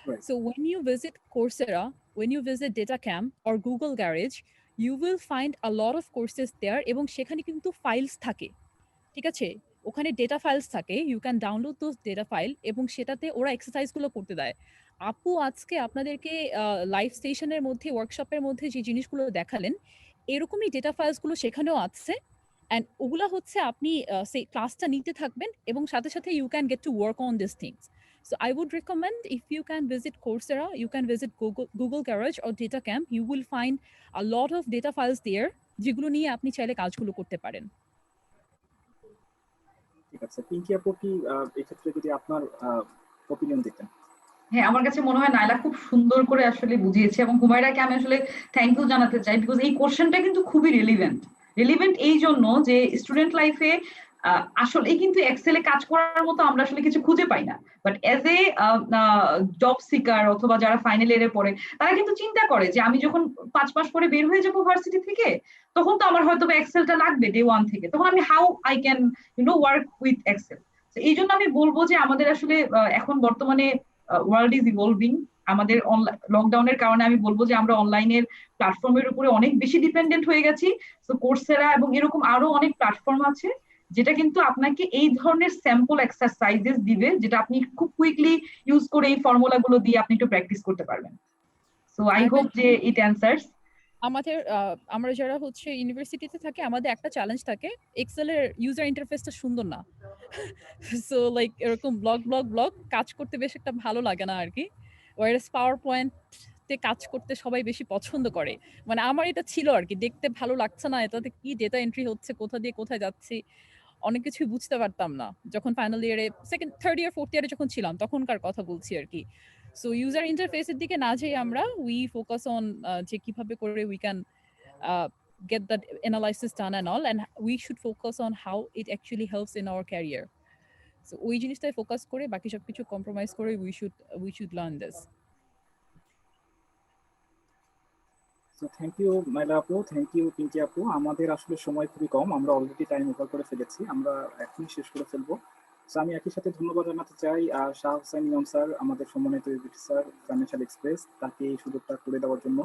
Right. So when you visit Coursera, when you visit DataCamp or Google Garage, you will find a lot of courses there এবং সেখানে কিন্তু files থাকে, ঠিক আছে? ওখানে data files থাকে, you can download those data file এবং সেটাতে ওরা এক্সারসাইজগুলো করতে দেয়। আপু আজকে আপনাদেরকে লাইভ স্টেশনের মধ্যে ওয়ার্কশপের মধ্যে যে জিনিসগুলো দেখালেন, এরকমই ডেটা ফাইলসগুলো সেখানেও আছে। অ্যান্ড ওগুলা হচ্ছে আপনি সেই ক্লাসটা নিতে থাকবেন এবং সাথে সাথে you can get to work on this things. So I would recommend, if you can visit Coursera, you can visit Google Garage or DataCamp. You will find a lot of data files there যেগুলো নিয়ে আপনি চাইলে কাজগুলো করতে পারেন। ঠিক আছে, পিঙ্কি আপু কি এই ক্ষেত্রে যদি আপনার অপিনিয়ন দিতেন? হ্যাঁ, আমার কাছে মনে হয় নাইলা খুব সুন্দর করে আসলে বুঝিয়েছে, এবং হুমায়রাকে আমি আসলে থ্যাংক ইউ জানাতে চাই, বিকজ এই কোশ্চেনটা কিন্তু খুবই রেলিভেন্ট এই জন্য যে স্টুডেন্ট লাইফে আসলে কিন্তু এক্সেলে কাজ করার মতো আমরা আসলে কিছু খুঁজে পাই না। But as a job seeker অথবা যারা ফাইনাল ইয়ারে পড়ে, তারা কিন্তু চিন্তা করে যে আমি যখন 5 মাস পরে বের হয়ে যাবো ভার্সিটি থেকে, তখন তো আমার হয়তো এক্সেলটা লাগবে ডে 1 থেকে, তখন আমি how I can work with Excel. এই জন্য আমি বলবো যে আমাদের আসলে এখন বর্তমানে ওয়ার্ল্ড ইজ ইভলভিং। আমাদের লকডাউনের কারণে আমি বলবো যে আমরা অনলাইনের প্ল্যাটফর্মের উপরে অনেক বেশি ডিপেন্ডেন্ট হয়ে গেছি। তো কোর্সেরা এবং এরকম আরো অনেক প্ল্যাটফর্ম আছে যেটা কিন্তু আপনাকে এই ধরনের স্যাম্পল এক্সারসাইজেস দিবে, যেটা আপনি খুব কুইকলি ইউজ করে এই ফর্মুলা গুলো দিয়ে আপনি একটু প্র্যাকটিস করতে পারবেন। সো আই হোপ যে ইট অ্যান্সার্স। আমাদের আমরা যারা হচ্ছে ইউনিভার্সিটিতে থাকি আমাদের একটা চ্যালেঞ্জ থাকে এক্সেল এর ইউজার ইন্টারফেসটা সুন্দর না। সো লাইক এরকম ব্লগ কাজ করতে বেশ একটা ভালো লাগে না আর কি। ওয়ারেস পাওয়ার পয়েন্টে কাজ করতে সবাই বেশি পছন্দ করে। মানে আমার এটা ছিল আর কি, দেখতে ভালো লাগছে না, এটাতে কি ডেটা এন্ট্রি হচ্ছে, কোথা দিয়ে কোথায় যাচ্ছি, অনেক কিছুই বুঝতে পারতাম না যখন ফাইনাল ইয়ারে থার্ড ইয়ার ফোর্থ ইয়ারে যখন ছিলাম তখনকার কথা বলছি আর কি। সো ইউজার ইন্টারফেসের দিকে না যেয়ে আমরা উই ফোকাস অন যে কিভাবে করে we can get that analysis done and all, and we should focus on how it actually helps in our career. So ওই জিনিসটাই ফোকাস করে বাকি সবকিছু কম্প্রোমাইজ করে we should learn this. So thank you Naila আপু, থ্যাংক ইউ পিঙ্কি আপু। আমাদের আসলে সময় খুবই কম, আমরা অলরেডি টাইম ওভার করে ফেলেছি, আমরা এখনই শেষ করে ফেলবো। সো আমি একই সাথে ধন্যবাদ জানাতে চাই শাহ হোসেন ইমাম স্যার, আমাদের সম্মানিত এডিটর স্যার ফাইন্যান্সিয়াল এক্সপ্রেস, তাকে এই সুযোগটা করে দেওয়ার জন্য,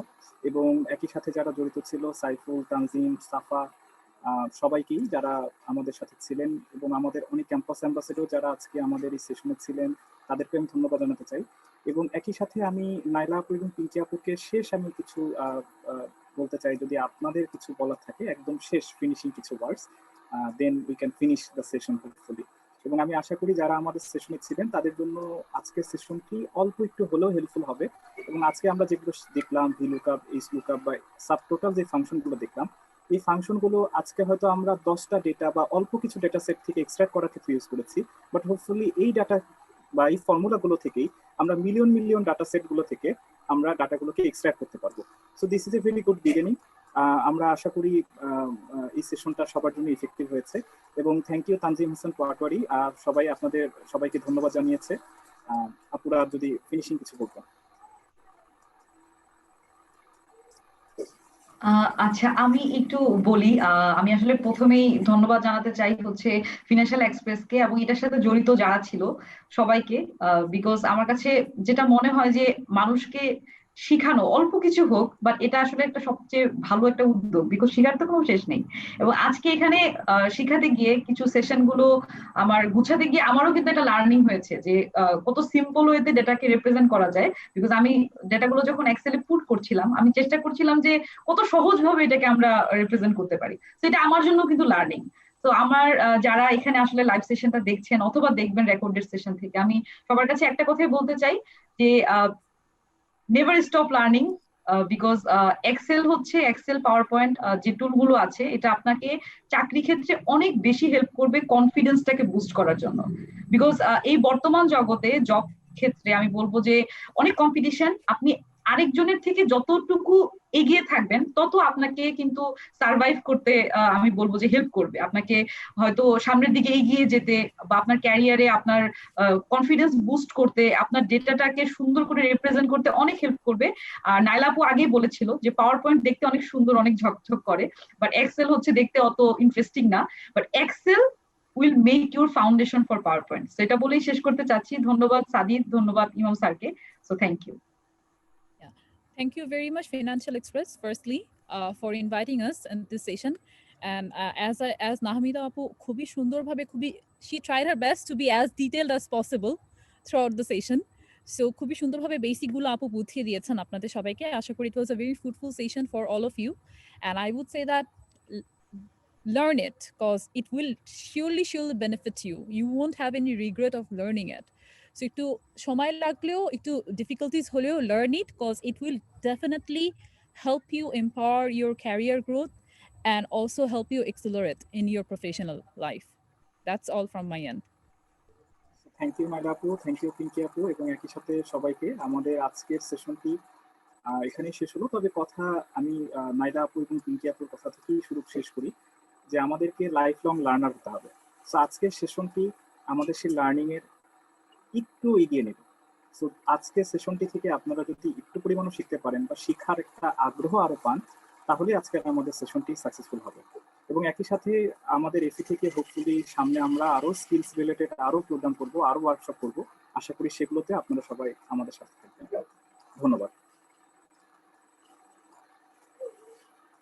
এবং একই সাথে যারা জড়িত ছিল সাইফুল, তানজিম, সাফা, সবাইকেই যারা আমাদের সাথে ছিলেন, এবং আমাদের অনেক ক্যাম্পাস অ্যাম্বাসেডর যারা আজকে আমাদের এই সেশনে ছিলেন তাদেরকে আমি ধন্যবাদ জানাতে চাই। এবং একই সাথে আমি নাইলা আপু এবং পিঙ্কি আপুকে শেষ আমি কিছু বলতে চাই, যদি আপনাদের কিছু বলার থাকে একদম শেষ ফিনিশিং কিছু words, then we can finish the session hopefully. এবং আমি আশা করি যারা আমাদের সেশনে ছিলেন তাদের জন্য আজকের সেশনটি অল্প একটু হলেও হেল্পফুল হবে। এবং আজকে আমরা যেগুলো দেখলাম, ভি লুকআপ, এইচ লুকআপ বা সাব টোটাল যে ফাংশনগুলো দেখলাম, এই ফাংশনগুলো আজকে হয়তো আমরা 10টা ডেটা বা অল্প কিছু ডেটা সেট থেকে এক্সট্রাক্ট করার ক্ষেত্রে ইউজ করেছি, বাট হোপফুলি এই ডাটা বা এই ফর্মুলাগুলো থেকেই আমরা মিলিয়ন ডাটা সেটগুলো থেকে আমরা ডাটাগুলোকে এক্সট্রাক্ট করতে পারবো। So this is a very good beginning. আমরা আশা করি এই সেশনটা সবার জন্য ইফেক্টিভ হয়েছে। এবং থ্যাংক ইউ তানজিম হোসেন পাটোয়ারি, সবাই আপনাদের সবাইকে ধন্যবাদ জানিয়েছে। আপুরা যদি ফিনিশিং কিছু বলতেন। আচ্ছা, আমি একটু বলি। আমি আসলে প্রথমেই ধন্যবাদ জানাতে চাই হচ্ছে ফিনান্সিয়াল এক্সপ্রেসকে এবং এটার সাথে জড়িত যারা ছিল সবাইকে, বিকজ আমার কাছে যেটা মনে হয় যে মানুষকে শিখানো অল্প কিছু হোক, বাট এটা আসলে একটা সবচেয়ে ভালো একটা উদ্যোগ, বিকজ শিখার তো কোনো শেষ নেই। এবং আজকে এখানে শিখাতে গিয়ে কিছু সেশন গুলো আমার গুছাতে গিয়ে আমারও কিন্তু একটা লার্নিং হয়েছে যে কত সিম্পল ওয়েতে ডেটাকে রিপ্রেজেন্ট করা যায়। বিকজ আমি ডেটাগুলো যখন এক্সেলে পুট করছিলাম আমি চেষ্টা করছিলাম যে কত সহজভাবে এটাকে আমরা রিপ্রেজেন্ট করতে পারি। তো এটা আমার জন্য কিন্তু লার্নিং। তো আমার যারা এখানে আসলে লাইভ সেশনটা দেখছেন অথবা দেখবেন রেকর্ডেড সেশন থেকে, আমি সবার কাছে একটা কথাই বলতে চাই যে never stop learning, because Excel হচ্ছে, এক্সেল পাওয়ার পয়েন্ট যে টুলগুলো আছে এটা আপনাকে চাকরি ক্ষেত্রে অনেক বেশি হেল্প করবে কনফিডেন্সটাকে বুস্ট করার জন্য। বিকজ এই বর্তমান জগতে জব ক্ষেত্রে আমি বলবো যে অনেক কম্পিটিশন, আপনি আরেকজনের থেকে যতটুকু এগিয়ে থাকবেন তত আপনাকে কিন্তু সার্ভাইভ করতে আমি বলবো যে হেল্প করবে, আপনাকে হয়তো সামনের দিকে এগিয়ে যেতে বা আপনার ক্যারিয়ারে আপনার কনফিডেন্স বুস্ট করতে, আপনার ডেটাটাকে সুন্দর করে রিপ্রেজেন্ট করতে অনেক হেল্প করবে। আর নাইলা আপু আগেই বলেছিল যে পাওয়ার পয়েন্ট দেখতে অনেক সুন্দর, অনেক ঝকঝক করে, বাট এক্সেল হচ্ছে দেখতে অত ইন্টারেস্টিং না, but Excel will make your foundation for PowerPoint. So এটা বলেই শেষ করতে চাচ্ছি। ধন্যবাদ সাদিদ, ধন্যবাদ ইমাম স্যারকে। So thank you. Thank you very much, Financial Express, firstly, for inviting us in this session. And as Nahmida Apu খুবই সুন্দরভাবে she tried her best to be as detailed as possible throughout the session. So খুবই সুন্দরভাবে basic গুলো আপু বুঝিয়ে দিয়েছেন আপনাদের সবাইকে। আশা করি it was a very fruitful session for all of you. And I would say that learn it because it will surely benefit you. You won't have any regret of learning it. So একটু সময় লাগলেও, একটু difficulties হলেও learn it because it will definitely help you empower your career growth and also help you accelerate in your professional life. That's all from my end. Thank you Naila আপু, thank you Pinki আপু, এবং একই সাথে সবাইকে। আমাদের আজকের সেশনটি এখানেই শেষ হলো। তবে কথা আমি নাইলা আপু এবং পিঙ্কি আপুর কথা থেকেই শেষ করি যে আমাদেরকে লাইফ লং লার্নার হতে হবে। সো আজকের সেশনটি আমাদের সেই লার্নিং এর একটু এগিয়ে নেবে। সো আজকের সেশনটি থেকে আপনারা যদি একটু পরিমাণও শিখতে পারেন বা শিখার একটা আগ্রহ আরো পান, তাহলে আজকে আমাদের সেশনটি সাকসেসফুল হবে। এবং একই সাথে আমাদের এফি থেকে হোপফুলি সামনে আমরা আরো স্কিলস রিলেটেড আরো প্রোগ্রাম করবো, আরো ওয়ার্কশপ করবো। আশা করি সেগুলোতে আপনারা সবাই আমাদের সাথে থাকবেন।